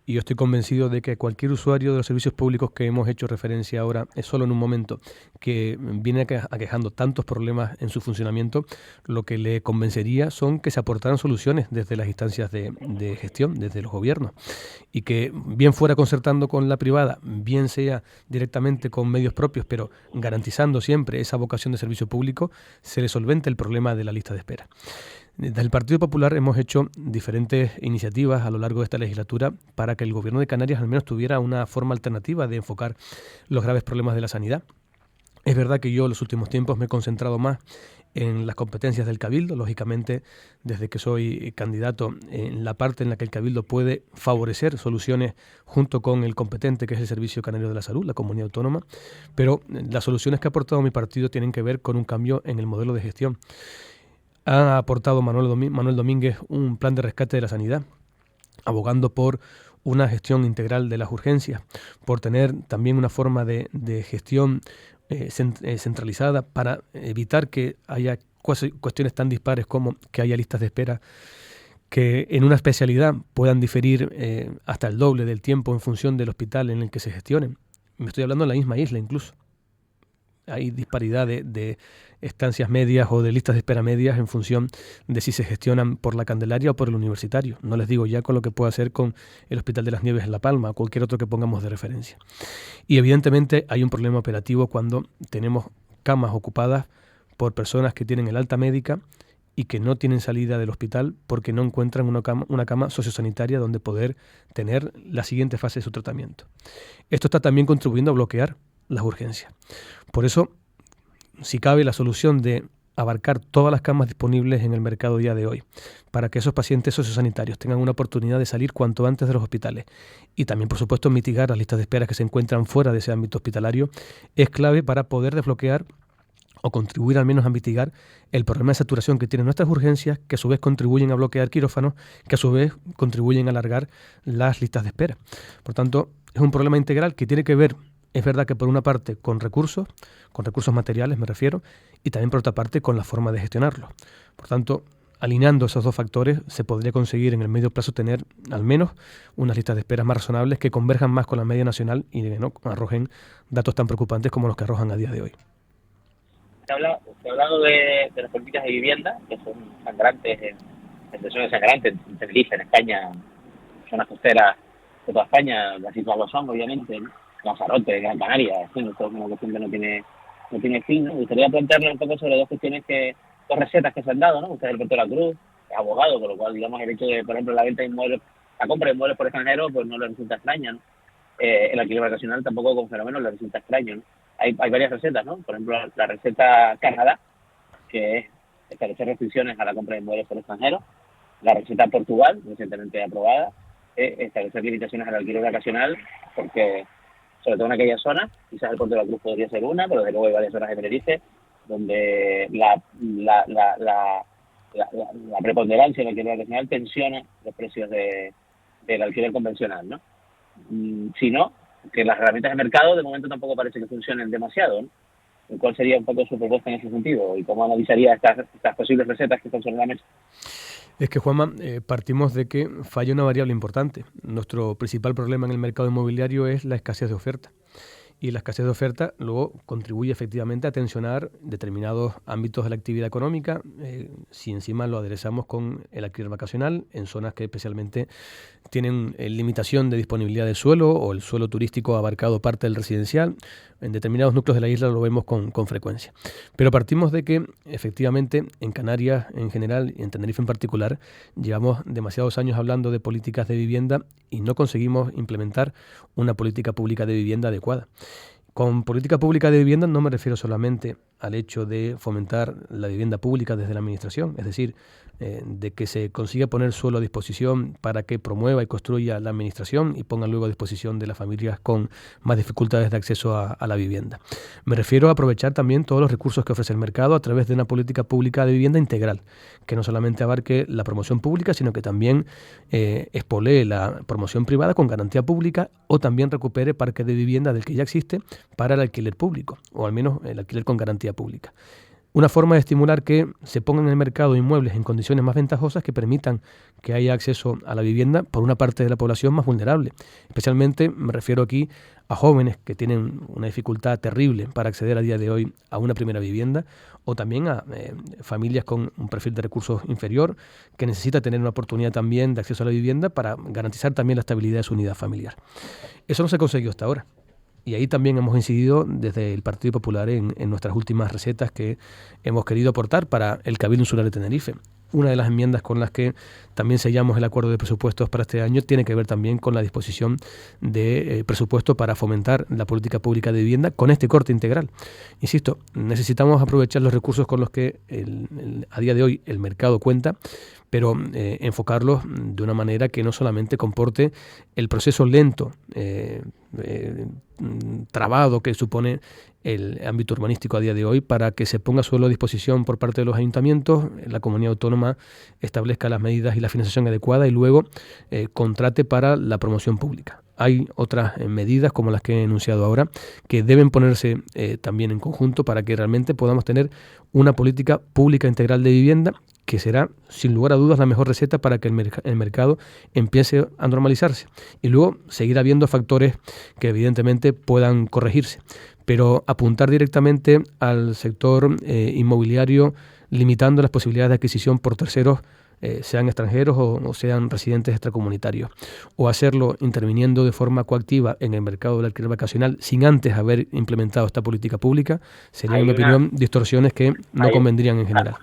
Y yo estoy convencido de que cualquier usuario de los servicios públicos que hemos hecho referencia ahora, es solo en un momento, que viene aquejando tantos problemas en su funcionamiento, lo que le convencería son que se aportaran soluciones desde las instancias de gestión, desde los gobiernos, y que bien fuera concertando con la privada, bien sea directamente con medios propios, pero garantizando siempre esa vocación de servicio público, se le solvente el problema de la lista de espera. Desde el Partido Popular hemos hecho diferentes iniciativas a lo largo de esta legislatura para que el Gobierno de Canarias al menos tuviera una forma alternativa de enfocar los graves problemas de la sanidad. Es verdad que yo en los últimos tiempos me he concentrado más en las competencias del Cabildo, lógicamente desde que soy candidato en la parte en la que el Cabildo puede favorecer soluciones junto con el competente que es el Servicio Canario de la Salud, la comunidad autónoma, pero las soluciones que ha aportado mi partido tienen que ver con un cambio en el modelo de gestión. Ha aportado Manuel Domínguez un plan de rescate de la sanidad, abogando por una gestión integral de las urgencias, por tener también una forma de gestión centralizada para evitar que haya cuestiones tan dispares como que haya listas de espera que en una especialidad puedan diferir hasta el doble del tiempo en función del hospital en el que se gestionen. Me estoy hablando de la misma isla incluso. Hay disparidad de estancias medias o de listas de espera medias en función de si se gestionan por la Candelaria o por el Universitario. No les digo ya con lo que puede hacer con el Hospital de las Nieves en La Palma o cualquier otro que pongamos de referencia. Y evidentemente hay un problema operativo cuando tenemos camas ocupadas por personas que tienen el alta médica y que no tienen salida del hospital porque no encuentran una cama sociosanitaria donde poder tener la siguiente fase de su tratamiento. Esto está también contribuyendo a bloquear las urgencias. Por eso, si cabe, la solución de abarcar todas las camas disponibles en el mercado a día de hoy, para que esos pacientes sociosanitarios tengan una oportunidad de salir cuanto antes de los hospitales. Y también, por supuesto, mitigar las listas de espera que se encuentran fuera de ese ámbito hospitalario es clave para poder desbloquear o contribuir al menos a mitigar el problema de saturación que tienen nuestras urgencias, que a su vez contribuyen a bloquear quirófanos, que a su vez contribuyen a alargar las listas de espera. Por tanto, es un problema integral que tiene que ver, es verdad que por una parte con recursos materiales me refiero, y también por otra parte con la forma de gestionarlos. Por tanto, alineando esos dos factores se podría conseguir en el medio plazo tener al menos unas listas de espera más razonables que converjan más con la media nacional y que no arrojen datos tan preocupantes como los que arrojan a día de hoy. Se ha hablado de las políticas de vivienda, que son sangrantes, en tensiones sangrantes en Tenerife, en España, zonas costeras de toda España, las Islas Lozón, obviamente, ¿no? Lanzarote, Gran Canaria, en fin, esto es una cuestión que no tiene fin, ¿no? Me gustaría plantearle un poco sobre dos recetas que se han dado, ¿no? Usted es el doctor de la Cruz, es abogado, con lo cual, digamos, el hecho de, por ejemplo, la compra de inmuebles por extranjero, pues no le resulta extraña, ¿no? El alquiler vacacional tampoco con fenómenos le resulta extraño, ¿no? Hay varias recetas, ¿no? Por ejemplo, la receta Canadá, que es establecer restricciones a la compra de inmuebles por extranjero. La receta Portugal, recientemente aprobada, es establecer limitaciones al alquiler vacacional, porque sobre todo en aquellas zonas, quizás el Puerto de la Cruz podría ser una, pero desde luego hay varias zonas de Tenerife donde la preponderancia del alquiler vacacional tensiona los precios del alquiler convencional, ¿no? Si no, que las herramientas de mercado de momento tampoco parece que funcionen demasiado, ¿no? ¿Cuál sería un poco su propuesta en ese sentido? ¿Y cómo analizaría estas posibles recetas que están sobre la mesa? Es que, Juanma, partimos de que falla una variable importante. Nuestro principal problema en el mercado inmobiliario es la escasez de oferta. Y la escasez de oferta luego contribuye efectivamente a tensionar determinados ámbitos de la actividad económica, si encima lo aderezamos con el alquiler vacacional en zonas que especialmente tienen limitación de disponibilidad de suelo o el suelo turístico ha abarcado parte del residencial. En determinados núcleos de la isla lo vemos con frecuencia. Pero partimos de que efectivamente en Canarias en general y en Tenerife en particular llevamos demasiados años hablando de políticas de vivienda y no conseguimos implementar una política pública de vivienda adecuada. Con política pública de vivienda no me refiero solamente al hecho de fomentar la vivienda pública desde la administración, es decir, de que se consiga poner suelo a disposición para que promueva y construya la administración y ponga luego a disposición de las familias con más dificultades de acceso a la vivienda. Me refiero a aprovechar también todos los recursos que ofrece el mercado a través de una política pública de vivienda integral, que no solamente abarque la promoción pública, sino que también espolee la promoción privada con garantía pública o también recupere parque de vivienda del que ya existe para el alquiler público, o al menos el alquiler con garantía pública. Una forma de estimular que se pongan en el mercado inmuebles en condiciones más ventajosas que permitan que haya acceso a la vivienda por una parte de la población más vulnerable. Especialmente me refiero aquí a jóvenes que tienen una dificultad terrible para acceder a día de hoy a una primera vivienda, o también a familias con un perfil de recursos inferior que necesita tener una oportunidad también de acceso a la vivienda para garantizar también la estabilidad de su unidad familiar. Eso no se consiguió hasta ahora. Y ahí también hemos incidido desde el Partido Popular en nuestras últimas recetas que hemos querido aportar para el Cabildo Insular de Tenerife. Una de las enmiendas con las que también sellamos el acuerdo de presupuestos para este año tiene que ver también con la disposición de presupuesto para fomentar la política pública de vivienda con este corte integral. Insisto, necesitamos aprovechar los recursos con los que a día de hoy el mercado cuenta, pero enfocarlos de una manera que no solamente comporte el proceso lento, trabado que supone el ámbito urbanístico a día de hoy para que se ponga suelo a disposición por parte de los ayuntamientos, la comunidad autónoma establezca las medidas y la financiación adecuada y luego contrate para la promoción pública. Hay otras medidas como las que he enunciado ahora que deben ponerse también en conjunto para que realmente podamos tener una política pública integral de vivienda que será, sin lugar a dudas, la mejor receta para que el mercado empiece a normalizarse. Y luego seguir habiendo factores que evidentemente puedan corregirse. Pero apuntar directamente al sector inmobiliario limitando las posibilidades de adquisición por terceros, sean extranjeros o sean residentes extracomunitarios, o hacerlo interviniendo de forma coactiva en el mercado del alquiler vacacional sin antes haber implementado esta política pública, serían, en mi opinión, distorsiones que no convendrían en general.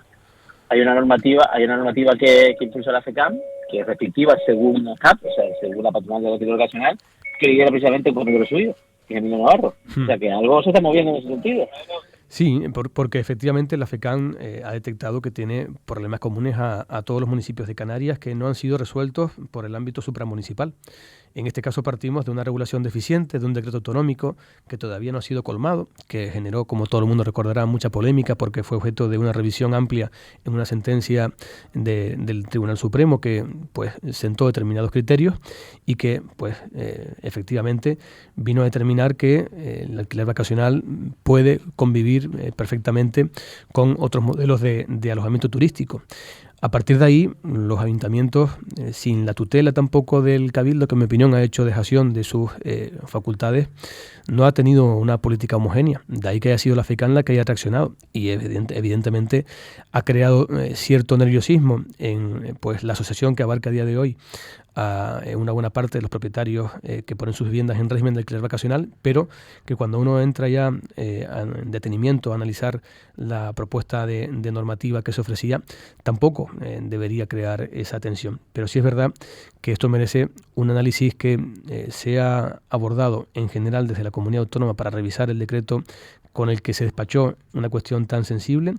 Hay una normativa que impulsa la FECAM, que es restrictiva según CAP, o sea, según la patronal del alquiler vacacional, que lidera precisamente un compañero suyo, que es Emilio Navarro. O sea, que algo se está moviendo en ese sentido. Sí, porque efectivamente la FECAN ha detectado que tiene problemas comunes a todos los municipios de Canarias que no han sido resueltos por el ámbito supramunicipal. En este caso partimos de una regulación deficiente, de un decreto autonómico que todavía no ha sido colmado, que generó, como todo el mundo recordará, mucha polémica porque fue objeto de una revisión amplia en una sentencia del Tribunal Supremo que pues sentó determinados criterios y que pues efectivamente vino a determinar que el alquiler vacacional puede convivir perfectamente con otros modelos de alojamiento turístico. A partir de ahí, los ayuntamientos, sin la tutela tampoco del Cabildo, que en mi opinión ha hecho dejación de sus facultades, no ha tenido una política homogénea. De ahí que haya sido la FECAN la que haya reaccionado y evidentemente ha creado cierto nerviosismo en pues la asociación que abarca a día de hoy a una buena parte de los propietarios que ponen sus viviendas en régimen de alquiler vacacional, pero que cuando uno entra ya en detenimiento a analizar la propuesta de normativa que se ofrecía, tampoco debería crear esa tensión. Pero sí es verdad que esto merece un análisis que sea abordado en general desde la comunidad autónoma para revisar el decreto con el que se despachó una cuestión tan sensible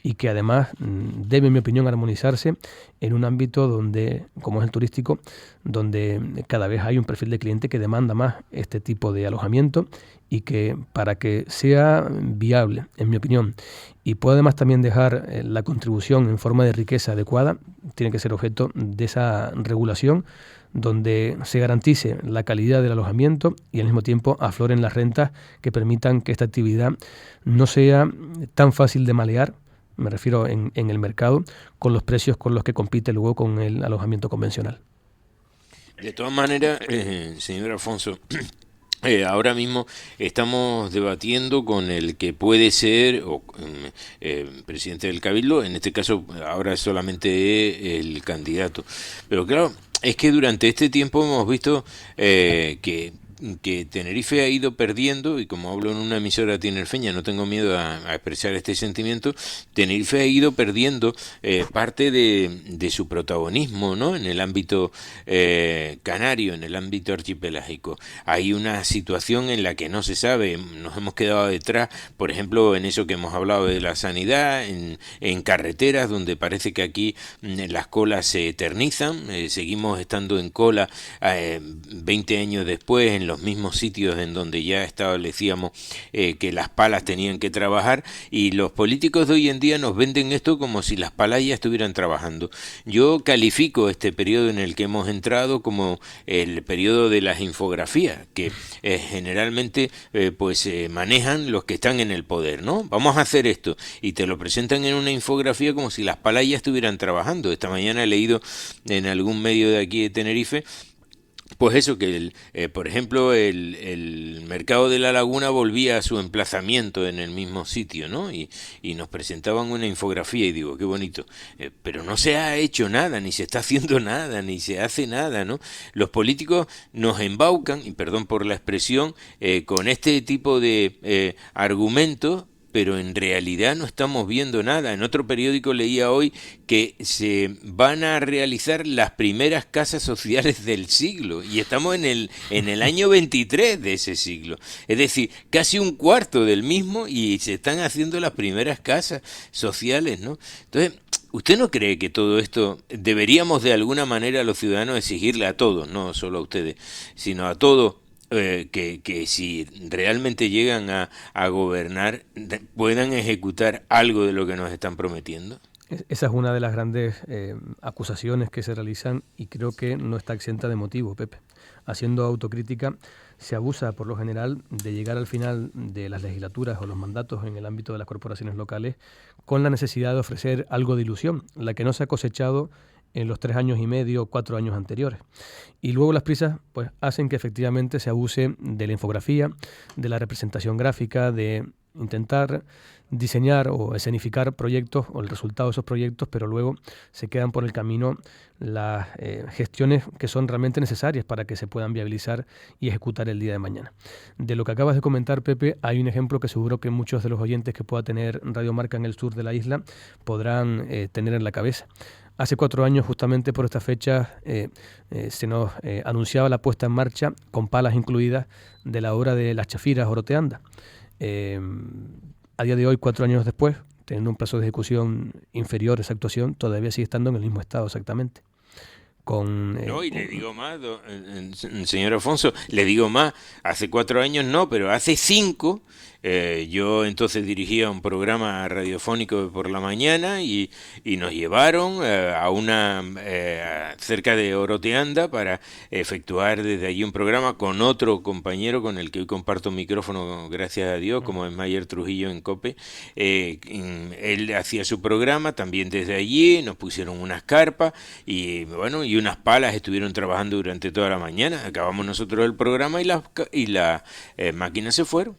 y que además debe, en mi opinión, armonizarse en un ámbito donde, como es el turístico, donde cada vez hay un perfil de cliente que demanda más este tipo de alojamiento y que para que sea viable, en mi opinión, y pueda además también dejar la contribución en forma de riqueza adecuada, tiene que ser objeto de esa regulación donde se garantice la calidad del alojamiento y al mismo tiempo afloren las rentas que permitan que esta actividad no sea tan fácil de malear, me refiero en el mercado, con los precios con los que compite luego con el alojamiento convencional. De todas maneras, señor Alfonso, ahora mismo estamos debatiendo con el que puede ser presidente del Cabildo, en este caso ahora es solamente el candidato, pero claro, es que durante este tiempo hemos visto que Tenerife ha ido perdiendo, y como hablo en una emisora tinerfeña, no tengo miedo a expresar este sentimiento, Tenerife ha ido perdiendo parte de su protagonismo, ¿no? En el ámbito canario, en el ámbito archipelágico. Hay una situación en la que no se sabe, nos hemos quedado detrás, por ejemplo, en eso que hemos hablado de la sanidad, en carreteras, donde parece que aquí las colas se eternizan, seguimos estando en cola 20 años después en los mismos sitios en donde ya establecíamos que las palas tenían que trabajar, y los políticos de hoy en día nos venden esto como si las palas ya estuvieran trabajando. Yo califico este periodo en el que hemos entrado como el periodo de las infografías, que generalmente pues manejan los que están en el poder, ¿no? Vamos a hacer esto, y te lo presentan en una infografía como si las palas ya estuvieran trabajando. Esta mañana he leído en algún medio de aquí de Tenerife pues eso, que por ejemplo el mercado de la Laguna volvía a su emplazamiento en el mismo sitio, ¿no? Y nos presentaban una infografía y digo, qué bonito, pero no se ha hecho nada, ni se está haciendo nada, ni se hace nada, ¿no? Los políticos nos embaucan, y perdón por la expresión, con este tipo de argumentos, pero en realidad no estamos viendo nada. En otro periódico leía hoy que se van a realizar las primeras casas sociales del siglo, y estamos en el año 23 de ese siglo, es decir, casi un cuarto del mismo, y se están haciendo las primeras casas sociales, ¿no? Entonces, ¿usted no cree que todo esto deberíamos de alguna manera los ciudadanos exigirle a todos, no solo a ustedes, sino a todos, que si realmente llegan a gobernar puedan ejecutar algo de lo que nos están prometiendo? Esa es una de las grandes acusaciones que se realizan, y creo que no está exenta de motivo, Pepe. Haciendo autocrítica, se abusa por lo general de llegar al final de las legislaturas o los mandatos en el ámbito de las corporaciones locales con la necesidad de ofrecer algo de ilusión, la que no se ha cosechado en los 3 años y medio, 4 años anteriores. Y luego las prisas pues hacen que efectivamente se abuse de la infografía, de la representación gráfica, de intentar diseñar o escenificar proyectos o el resultado de esos proyectos, pero luego se quedan por el camino las gestiones que son realmente necesarias para que se puedan viabilizar y ejecutar el día de mañana. De lo que acabas de comentar, Pepe, hay un ejemplo que seguro que muchos de los oyentes que pueda tener Radio Marca en el sur de la isla podrán tener en la cabeza. Hace 4 años, justamente por esta fecha, se nos anunciaba la puesta en marcha, con palas incluidas, de la obra de Las Chafiras Oroteanda. a día de hoy, 4 años después, teniendo un plazo de ejecución inferior a esa actuación, todavía sigue estando en el mismo estado exactamente. No, y le digo más, señor Afonso, le digo más, hace 4 años no, pero hace 5, yo entonces dirigía un programa radiofónico por la mañana y nos llevaron a una cerca de Oroteanda para efectuar desde allí un programa con otro compañero con el que hoy comparto micrófono, gracias a Dios, como es Mayer Trujillo en COPE. Él hacía su programa también desde allí, nos pusieron unas carpas y bueno, y unas palas, estuvieron trabajando durante toda la mañana. Acabamos nosotros el programa y las máquinas se fueron.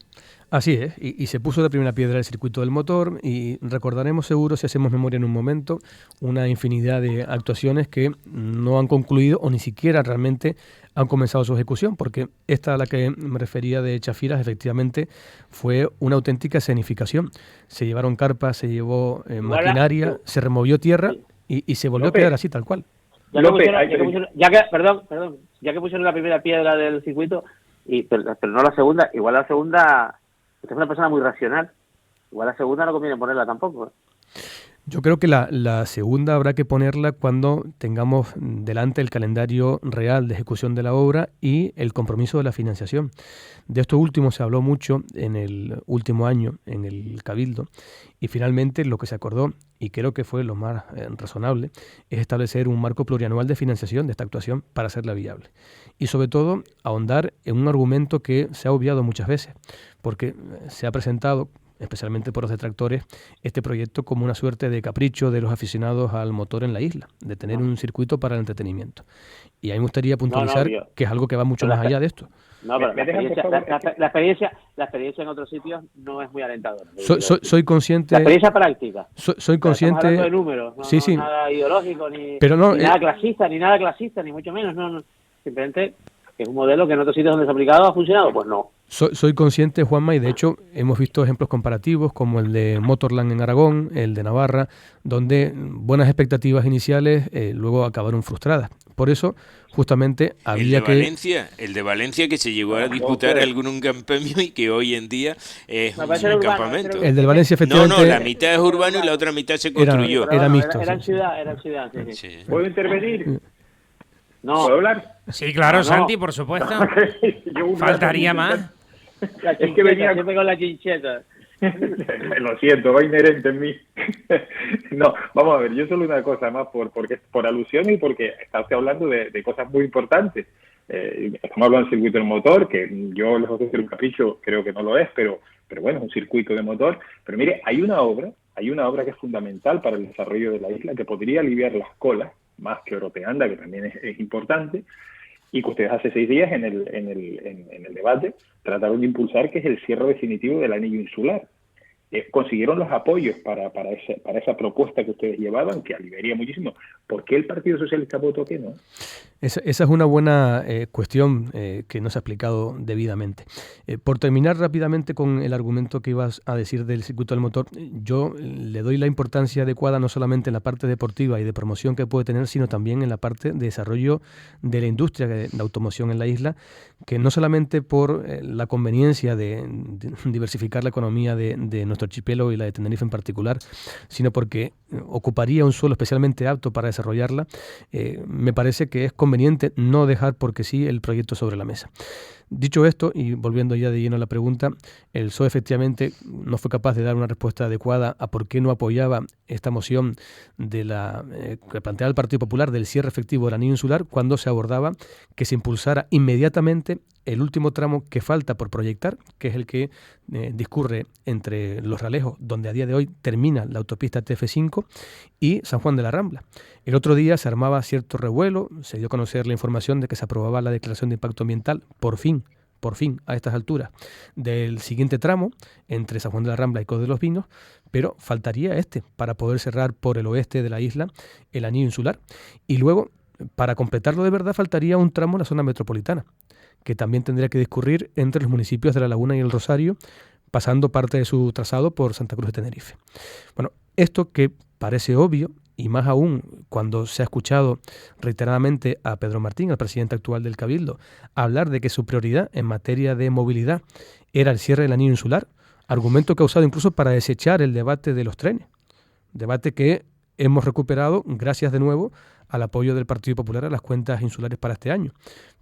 Así es, y se puso la primera piedra del circuito del motor, y recordaremos seguro, si hacemos memoria en un momento, una infinidad de actuaciones que no han concluido o ni siquiera realmente han comenzado su ejecución, porque esta a la que me refería de Chafiras efectivamente fue una auténtica escenificación. Se llevaron carpas, se llevó maquinaria, se removió tierra y se volvió a quedar así tal cual. Ya que pusieron la primera piedra del circuito, pero no la segunda, igual la segunda, usted es una persona muy racional, igual la segunda no conviene ponerla tampoco. Yo creo que la segunda habrá que ponerla cuando tengamos delante el calendario real de ejecución de la obra y el compromiso de la financiación. De esto último se habló mucho en el último año en el Cabildo, y finalmente lo que se acordó, y creo que fue lo más razonable, es establecer un marco plurianual de financiación de esta actuación para hacerla viable. Y sobre todo ahondar en un argumento que se ha obviado muchas veces, porque se ha presentado, especialmente por los detractores, este proyecto como una suerte de capricho de los aficionados al motor en la isla, de tener un circuito para el entretenimiento. Y a mí me gustaría puntualizar que es algo que va mucho más allá de esto. No, pero la experiencia en otros sitios no es muy alentadora. Soy consciente... La experiencia práctica. Soy consciente... Estamos hablando de números, no, sí. Nada ideológico, ni nada clasista, ni mucho menos. No. Simplemente es un modelo que en otros sitios donde se ha aplicado ha funcionado, pues no. Soy consciente, Juanma, y de hecho hemos visto ejemplos comparativos como el de Motorland en Aragón, el de Navarra, donde buenas expectativas iniciales luego acabaron frustradas. Por eso, justamente, había el de Valencia que se llegó a disputar algún campeonato y que hoy en día es un campamento. El del Valencia, efectivamente... No, la mitad es urbano y la otra mitad se construyó. Era mixto. Era en ciudad. Sí. ¿Puedo intervenir? No. ¿Puedo hablar? Sí, claro, Santi, por supuesto. Faltaría más. Es que venía siempre con la chincheta. Lo siento, va inherente en mí. No, vamos a ver, yo solo una cosa más porque por alusión y porque está usted hablando de cosas muy importantes. Estamos hablando del circuito del motor, que yo lejos de ser un capricho creo que no lo es, pero bueno, es un circuito de motor. Pero mire, hay una obra que es fundamental para el desarrollo de la isla, que podría aliviar las colas, más que Oroteanda, que también es importante, y que ustedes hace 6 días en el debate trataron de impulsar, que es el cierre definitivo del anillo insular. Consiguieron los apoyos para esa propuesta que ustedes llevaban, que aliviaría muchísimo. ¿Por qué el Partido Socialista votó que no? Esa es una buena cuestión que no se ha explicado debidamente. Por terminar rápidamente con el argumento que ibas a decir del circuito del motor, yo le doy la importancia adecuada no solamente en la parte deportiva y de promoción que puede tener, sino también en la parte de desarrollo de la industria de automoción en la isla, que no solamente por la conveniencia de diversificar la economía de nuestro archipiélago y la de Tenerife en particular, sino porque ocuparía un suelo especialmente apto para desarrollarla, me parece que es conveniente no dejar porque sí el proyecto sobre la mesa. Dicho esto, y volviendo ya de lleno a la pregunta, el PSOE efectivamente no fue capaz de dar una respuesta adecuada a por qué no apoyaba esta moción de que planteaba el Partido Popular del cierre efectivo del anillo insular, cuando se abordaba que se impulsara inmediatamente el último tramo que falta por proyectar, que es el que discurre entre Los Realejos, donde a día de hoy termina la autopista TF5, y San Juan de la Rambla. El otro día se armaba cierto revuelo, se dio a conocer la información de que se aprobaba la declaración de impacto ambiental, por fin, a estas alturas, del siguiente tramo entre San Juan de la Rambla y Cos de los Vinos, pero faltaría para poder cerrar por el oeste de la isla el anillo insular. Y luego, para completarlo de verdad, faltaría un tramo en la zona metropolitana, que también tendría que discurrir entre los municipios de La Laguna y El Rosario, pasando parte de su trazado por Santa Cruz de Tenerife. Bueno, esto que parece obvio, y más aún cuando se ha escuchado reiteradamente a Pedro Martín, el presidente actual del Cabildo, hablar de que su prioridad en materia de movilidad era el cierre del anillo insular, argumento que ha usado incluso para desechar el debate de los trenes, debate que hemos recuperado gracias de nuevo al apoyo del Partido Popular a las cuentas insulares para este año.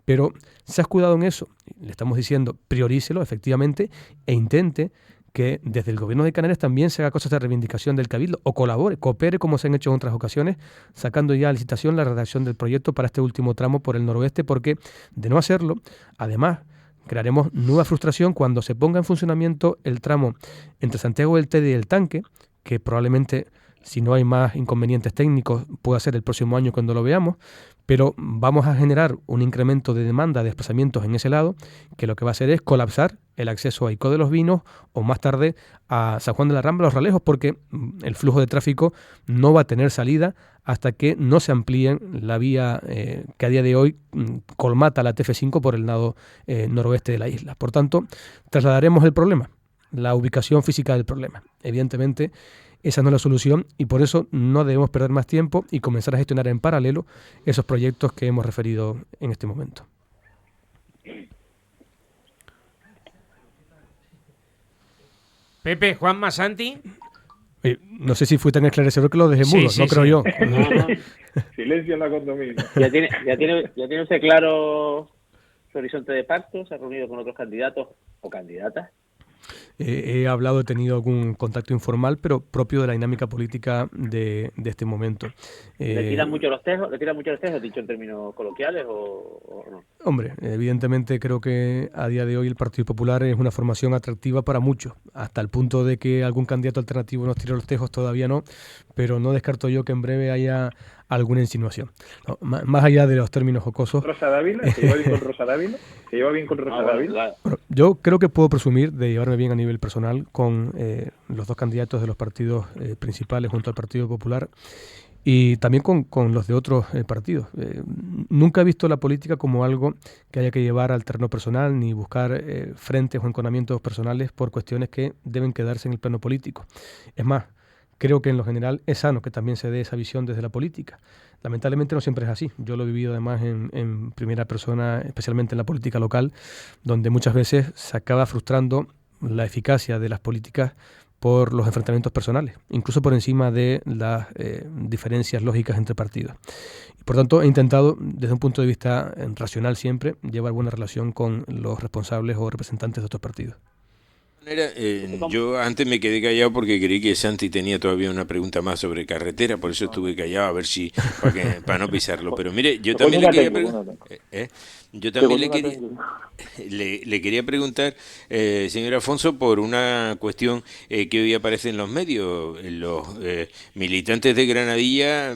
Pero se ha escudado en eso. Le estamos diciendo, priorícelo efectivamente e intente que desde el Gobierno de Canarias también se haga cosas de reivindicación del Cabildo o colabore, coopere como se han hecho en otras ocasiones, sacando ya a licitación la redacción del proyecto para este último tramo por el noroeste, porque de no hacerlo, además, crearemos nueva frustración cuando se ponga en funcionamiento el tramo entre Santiago del Tede y el Tanque, que probablemente, si no hay más inconvenientes técnicos, pueda ser el próximo año cuando lo veamos, pero vamos a generar un incremento de demanda de desplazamientos en ese lado, que lo que va a hacer es colapsar el acceso a Icó de los Vinos o más tarde a San Juan de la Rambla, Los Ralejos, porque el flujo de tráfico no va a tener salida hasta que no se amplíen la vía que a día de hoy colmata la TF5 por el lado noroeste de la isla. Por tanto, trasladaremos el problema, la ubicación física del problema. Evidentemente, esa no es la solución y por eso no debemos perder más tiempo y comenzar a gestionar en paralelo esos proyectos que hemos referido en este momento. Pepe, Juanma, Santi. No sé si fue tan esclarecedor que lo dejé mudo, no creo yo. No. Silencio en la condominio. ¿Ya tiene usted claro su horizonte de pacto? ¿Se ha reunido con otros candidatos o candidatas? He hablado, he tenido algún contacto informal, pero propio de la dinámica política de este momento. ¿Le tiran mucho los tejos, dicho en términos coloquiales, o no? Hombre, evidentemente creo que a día de hoy el Partido Popular es una formación atractiva para muchos, hasta el punto de que algún candidato alternativo nos tire los tejos, todavía no, pero no descarto yo que en breve haya alguna insinuación. No, más allá de los términos jocosos. ¿Rosa Dávila? ¿Se lleva bien con Rosa Dávila? ¿Se lleva bien con Rosa Dávila? Bueno, yo creo que puedo presumir de llevarme bien a nivel personal con los dos candidatos de los partidos principales junto al Partido Popular y también con los de otros partidos. Nunca he visto la política como algo que haya que llevar al terreno personal ni buscar frentes o enconamientos personales por cuestiones que deben quedarse en el plano político. Es más, creo que en lo general es sano que también se dé esa visión desde la política. Lamentablemente no siempre es así. Yo lo he vivido además en primera persona, especialmente en la política local, donde muchas veces se acaba frustrando la eficacia de las políticas por los enfrentamientos personales, incluso por encima de las diferencias lógicas entre partidos. Y por tanto, he intentado, desde un punto de vista racional siempre, llevar buena relación con los responsables o representantes de otros partidos. Yo antes me quedé callado porque creí que Santi tenía todavía una pregunta más sobre carretera, por eso estuve callado a ver si para no pisarlo. Pero mire, yo también le quería preguntar, señor Afonso, por una cuestión que hoy aparece en los medios, los militantes de Granadilla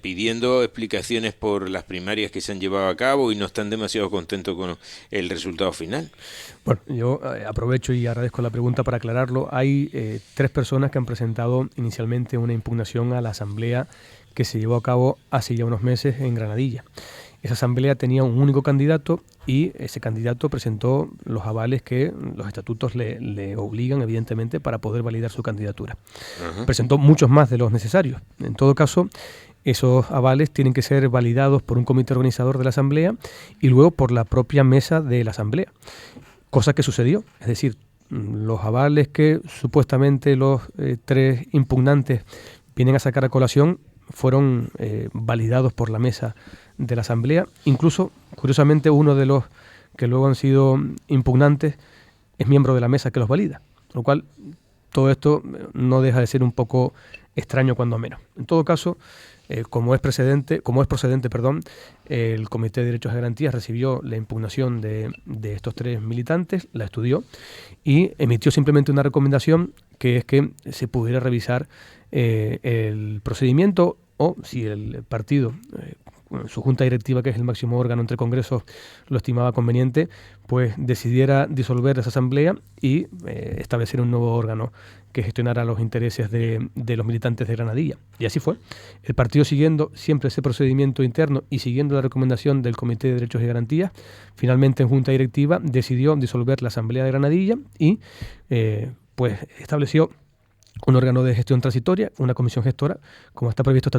pidiendo explicaciones por las primarias que se han llevado a cabo y no están demasiado contentos con el resultado final. Bueno, yo aprovecho y agradezco la pregunta para aclararlo. Hay 3 personas que han presentado inicialmente una impugnación a la asamblea que se llevó a cabo hace ya unos meses en Granadilla. Esa asamblea tenía un único candidato y ese candidato presentó los avales que los estatutos le obligan, evidentemente, para poder validar su candidatura. Uh-huh. Presentó muchos más de los necesarios. En todo caso, esos avales tienen que ser validados por un comité organizador de la asamblea y luego por la propia mesa de la asamblea. Cosa que sucedió, es decir, los avales que supuestamente los 3 impugnantes vienen a sacar a colación fueron validados por la mesa de la asamblea. Incluso, curiosamente, uno de los que luego han sido impugnantes es miembro de la mesa que los valida, lo cual todo esto no deja de ser un poco extraño cuando menos. En todo caso, como es procedente, el Comité de Derechos y Garantías recibió la impugnación de estos 3 militantes, la estudió y emitió simplemente una recomendación, que es que se pudiera revisar el procedimiento o, si el partido, su junta directiva, que es el máximo órgano entre congresos, lo estimaba conveniente, pues decidiera disolver esa asamblea y establecer un nuevo órgano que gestionara los intereses de los militantes de Granadilla. Y así fue. El partido, siguiendo siempre ese procedimiento interno y siguiendo la recomendación del Comité de Derechos y Garantías, finalmente en junta directiva decidió disolver la asamblea de Granadilla y pues estableció un órgano de gestión transitoria, una comisión gestora, como está previsto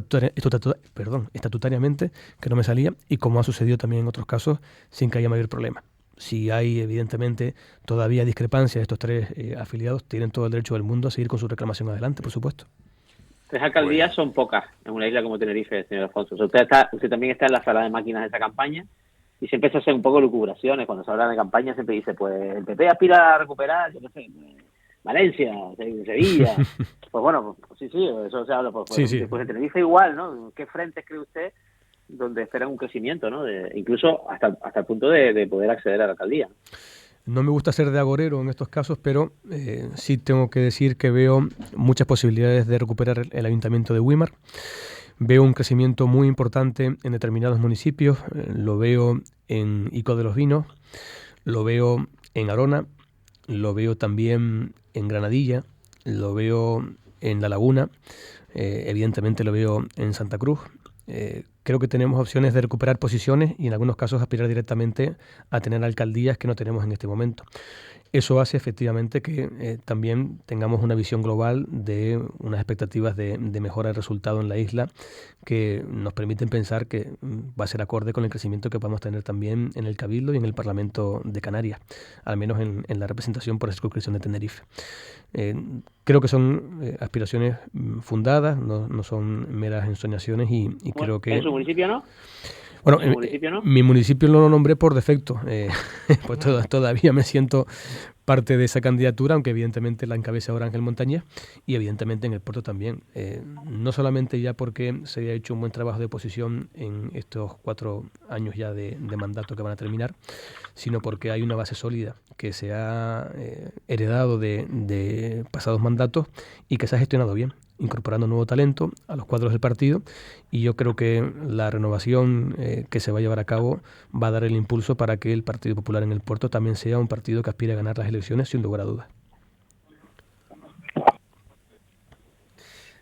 estatutariamente, que no me salía, y como ha sucedido también en otros casos, sin que haya mayor problema. Si hay, evidentemente, todavía discrepancias de estos tres afiliados, tienen todo el derecho del mundo a seguir con su reclamación adelante, por supuesto. 3 alcaldías son pocas en una isla como Tenerife, señor Alfonso. O sea, usted también está en la sala de máquinas de esa campaña y siempre se hacen un poco lucubraciones. Cuando se habla de campaña siempre dice, pues el PP aspira a recuperar, yo no sé, Valencia, Sevilla. Pues bueno, pues, sí, eso se habla. Pues en Tenerife igual, ¿no? ¿Qué frentes cree usted donde esperan un crecimiento, ¿no? Incluso hasta el punto de poder acceder a la alcaldía? No me gusta ser de agorero en estos casos, pero sí tengo que decir que veo muchas posibilidades de recuperar el ayuntamiento de Güímar. Veo un crecimiento muy importante en determinados municipios. Lo veo en Ico de los Vinos, lo veo en Arona, lo veo también en Granadilla, lo veo en La Laguna, evidentemente lo veo en Santa Cruz. Creo que tenemos opciones de recuperar posiciones y en algunos casos aspirar directamente a tener alcaldías que no tenemos en este momento. Eso hace efectivamente que también tengamos una visión global de unas expectativas de mejora de resultado en la isla que nos permiten pensar que va a ser acorde con el crecimiento que podamos tener también en el Cabildo y en el Parlamento de Canarias, al menos en la representación por la circunscripción de Tenerife. Creo que son aspiraciones fundadas, no son meras ensoñaciones y creo que... ¿En su municipio no? Bueno, municipio, ¿no? Mi municipio no lo nombré por defecto, pues todavía me siento parte de esa candidatura, aunque evidentemente la encabeza ahora Ángel Montañés y evidentemente en el puerto también. No solamente ya porque se haya hecho un buen trabajo de oposición en estos 4 años ya de mandato que van a terminar, sino porque hay una base sólida que se ha heredado de pasados mandatos y que se ha gestionado bien, incorporando nuevo talento a los cuadros del partido, y yo creo que la renovación que se va a llevar a cabo va a dar el impulso para que el Partido Popular en el puerto también sea un partido que aspire a ganar las elecciones sin lugar a dudas.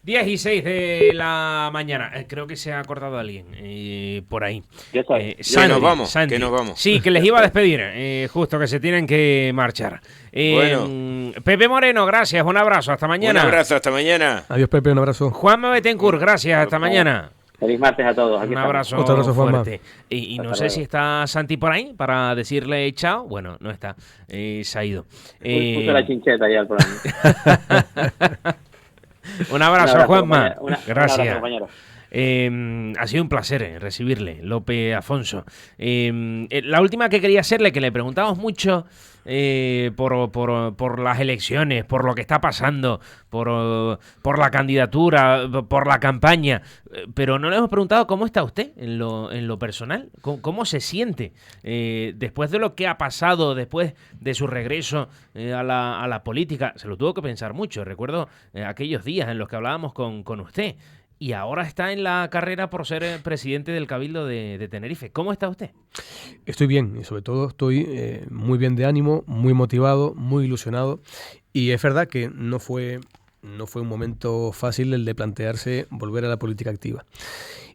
10:06 de la mañana. Creo que se ha acordado alguien por ahí. Santi, que nos vamos. Sí, que les iba a despedir. Justo que se tienen que marchar. Bueno. Pepe Moreno, gracias. Un abrazo. Hasta mañana. Un abrazo. Hasta mañana. Adiós, Pepe. Un abrazo. Juanma Betancourt, gracias. Hasta mañana. Feliz martes a todos. Un abrazo, otro abrazo fuerte. Y no sé si está Santi por ahí para decirle chao. Bueno, no está. Se ha ido. Puso la chincheta ya al programa. Un abrazo, Juanma. Gracias. Un abrazo, ha sido un placer recibirle, Lope Afonso. La última que quería hacerle, que le preguntamos mucho por las elecciones, por lo que está pasando, por la candidatura, por la campaña, pero no le hemos preguntado cómo está usted en lo personal, cómo se siente después de lo que ha pasado, después de su regreso a la política. Se lo tuvo que pensar mucho. Recuerdo aquellos días en los que hablábamos con usted. Y ahora está en la carrera por ser presidente del Cabildo de Tenerife. ¿Cómo está usted? Estoy bien y sobre todo estoy muy bien de ánimo, muy motivado, muy ilusionado. Y es verdad que no fue un momento fácil el de plantearse volver a la política activa.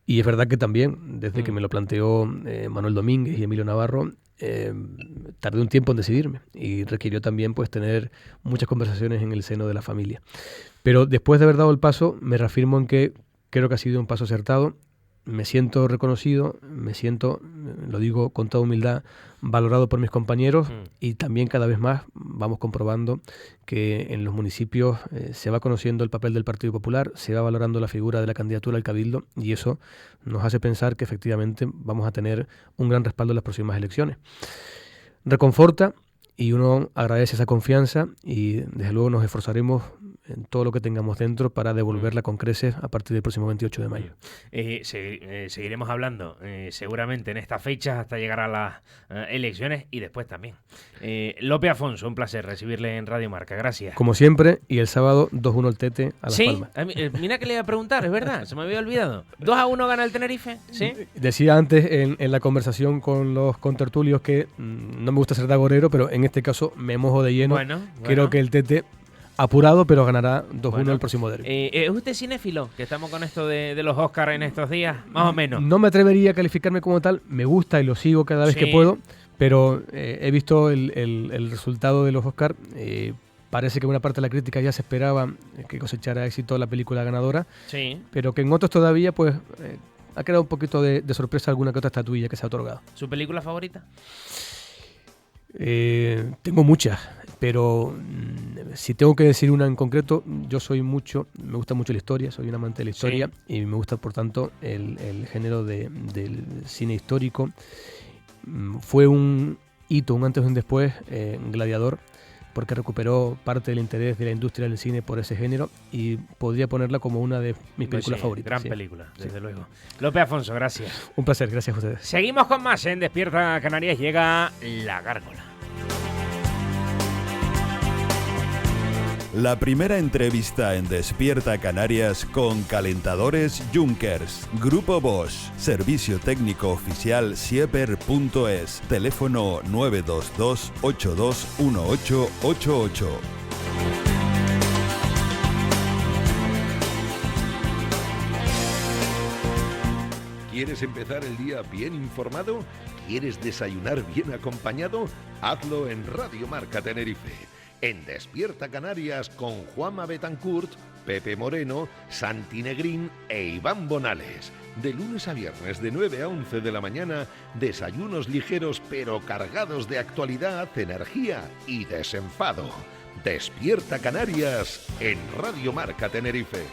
Y es verdad que también, desde que me lo planteó Manuel Domínguez y Emilio Navarro, tardé un tiempo en decidirme y requirió también pues tener muchas conversaciones en el seno de la familia. Pero después de haber dado el paso, me reafirmo en que creo que ha sido un paso acertado. Me siento reconocido, me siento, lo digo con toda humildad, valorado por mis compañeros y también cada vez más vamos comprobando que en los municipios se va conociendo el papel del Partido Popular, se va valorando la figura de la candidatura al Cabildo y eso nos hace pensar que efectivamente vamos a tener un gran respaldo en las próximas elecciones. Reconforta y uno agradece esa confianza y desde luego nos esforzaremos en todo lo que tengamos dentro para devolverla con creces a partir del próximo 28 de mayo. Seguiremos hablando seguramente en estas fechas hasta llegar a las elecciones y después también. Lope Afonso, un placer recibirle en Radio Marca, gracias. Como siempre, y el sábado 2-1 el Tete a Las Palmas. Mira que le iba a preguntar, es verdad, se me había olvidado. 2-1 gana el Tenerife, ¿sí? Decía antes en la conversación con los contertulios que no me gusta ser de agorero, pero en este caso me mojo de lleno. Bueno. Creo que el Tete apurado, pero ganará 2-1 el próximo derbi. ¿Es usted cinéfilo? Que estamos con esto de los Oscars en estos días, más o menos. No me atrevería a calificarme como tal. Me gusta y lo sigo cada vez que puedo, pero he visto el resultado de los Oscars. Parece que una parte de la crítica ya se esperaba que cosechara éxito la película ganadora, pero que en otros todavía pues ha quedado un poquito de sorpresa alguna que otra estatuilla que se ha otorgado. ¿Su película favorita? Tengo muchas, pero si tengo que decir una en concreto, me gusta mucho la historia, soy un amante de la historia, y me gusta, por tanto, el género del cine histórico. Fue un hito, un antes y un después, Gladiador, porque recuperó parte del interés de la industria del cine por ese género, y podría ponerla como una de mis películas favoritas. Gran película, desde luego. López Afonso, gracias. Un placer, gracias a ustedes. Seguimos con más en Despierta Canarias. Llega La Gárgola. La primera entrevista en Despierta Canarias con Calentadores Junkers, Grupo Bosch, Servicio Técnico Oficial Sieper.es, teléfono 922 821888. ¿Quieres empezar el día bien informado? ¿Quieres desayunar bien acompañado? Hazlo en Radio Marca Tenerife. En Despierta Canarias con Juanma Betancourt, Pepe Moreno, Santi Negrín e Iván Bonales. De lunes a viernes de 9 a 11 de la mañana, desayunos ligeros pero cargados de actualidad, energía y desenfado. Despierta Canarias en Radio Marca Tenerife.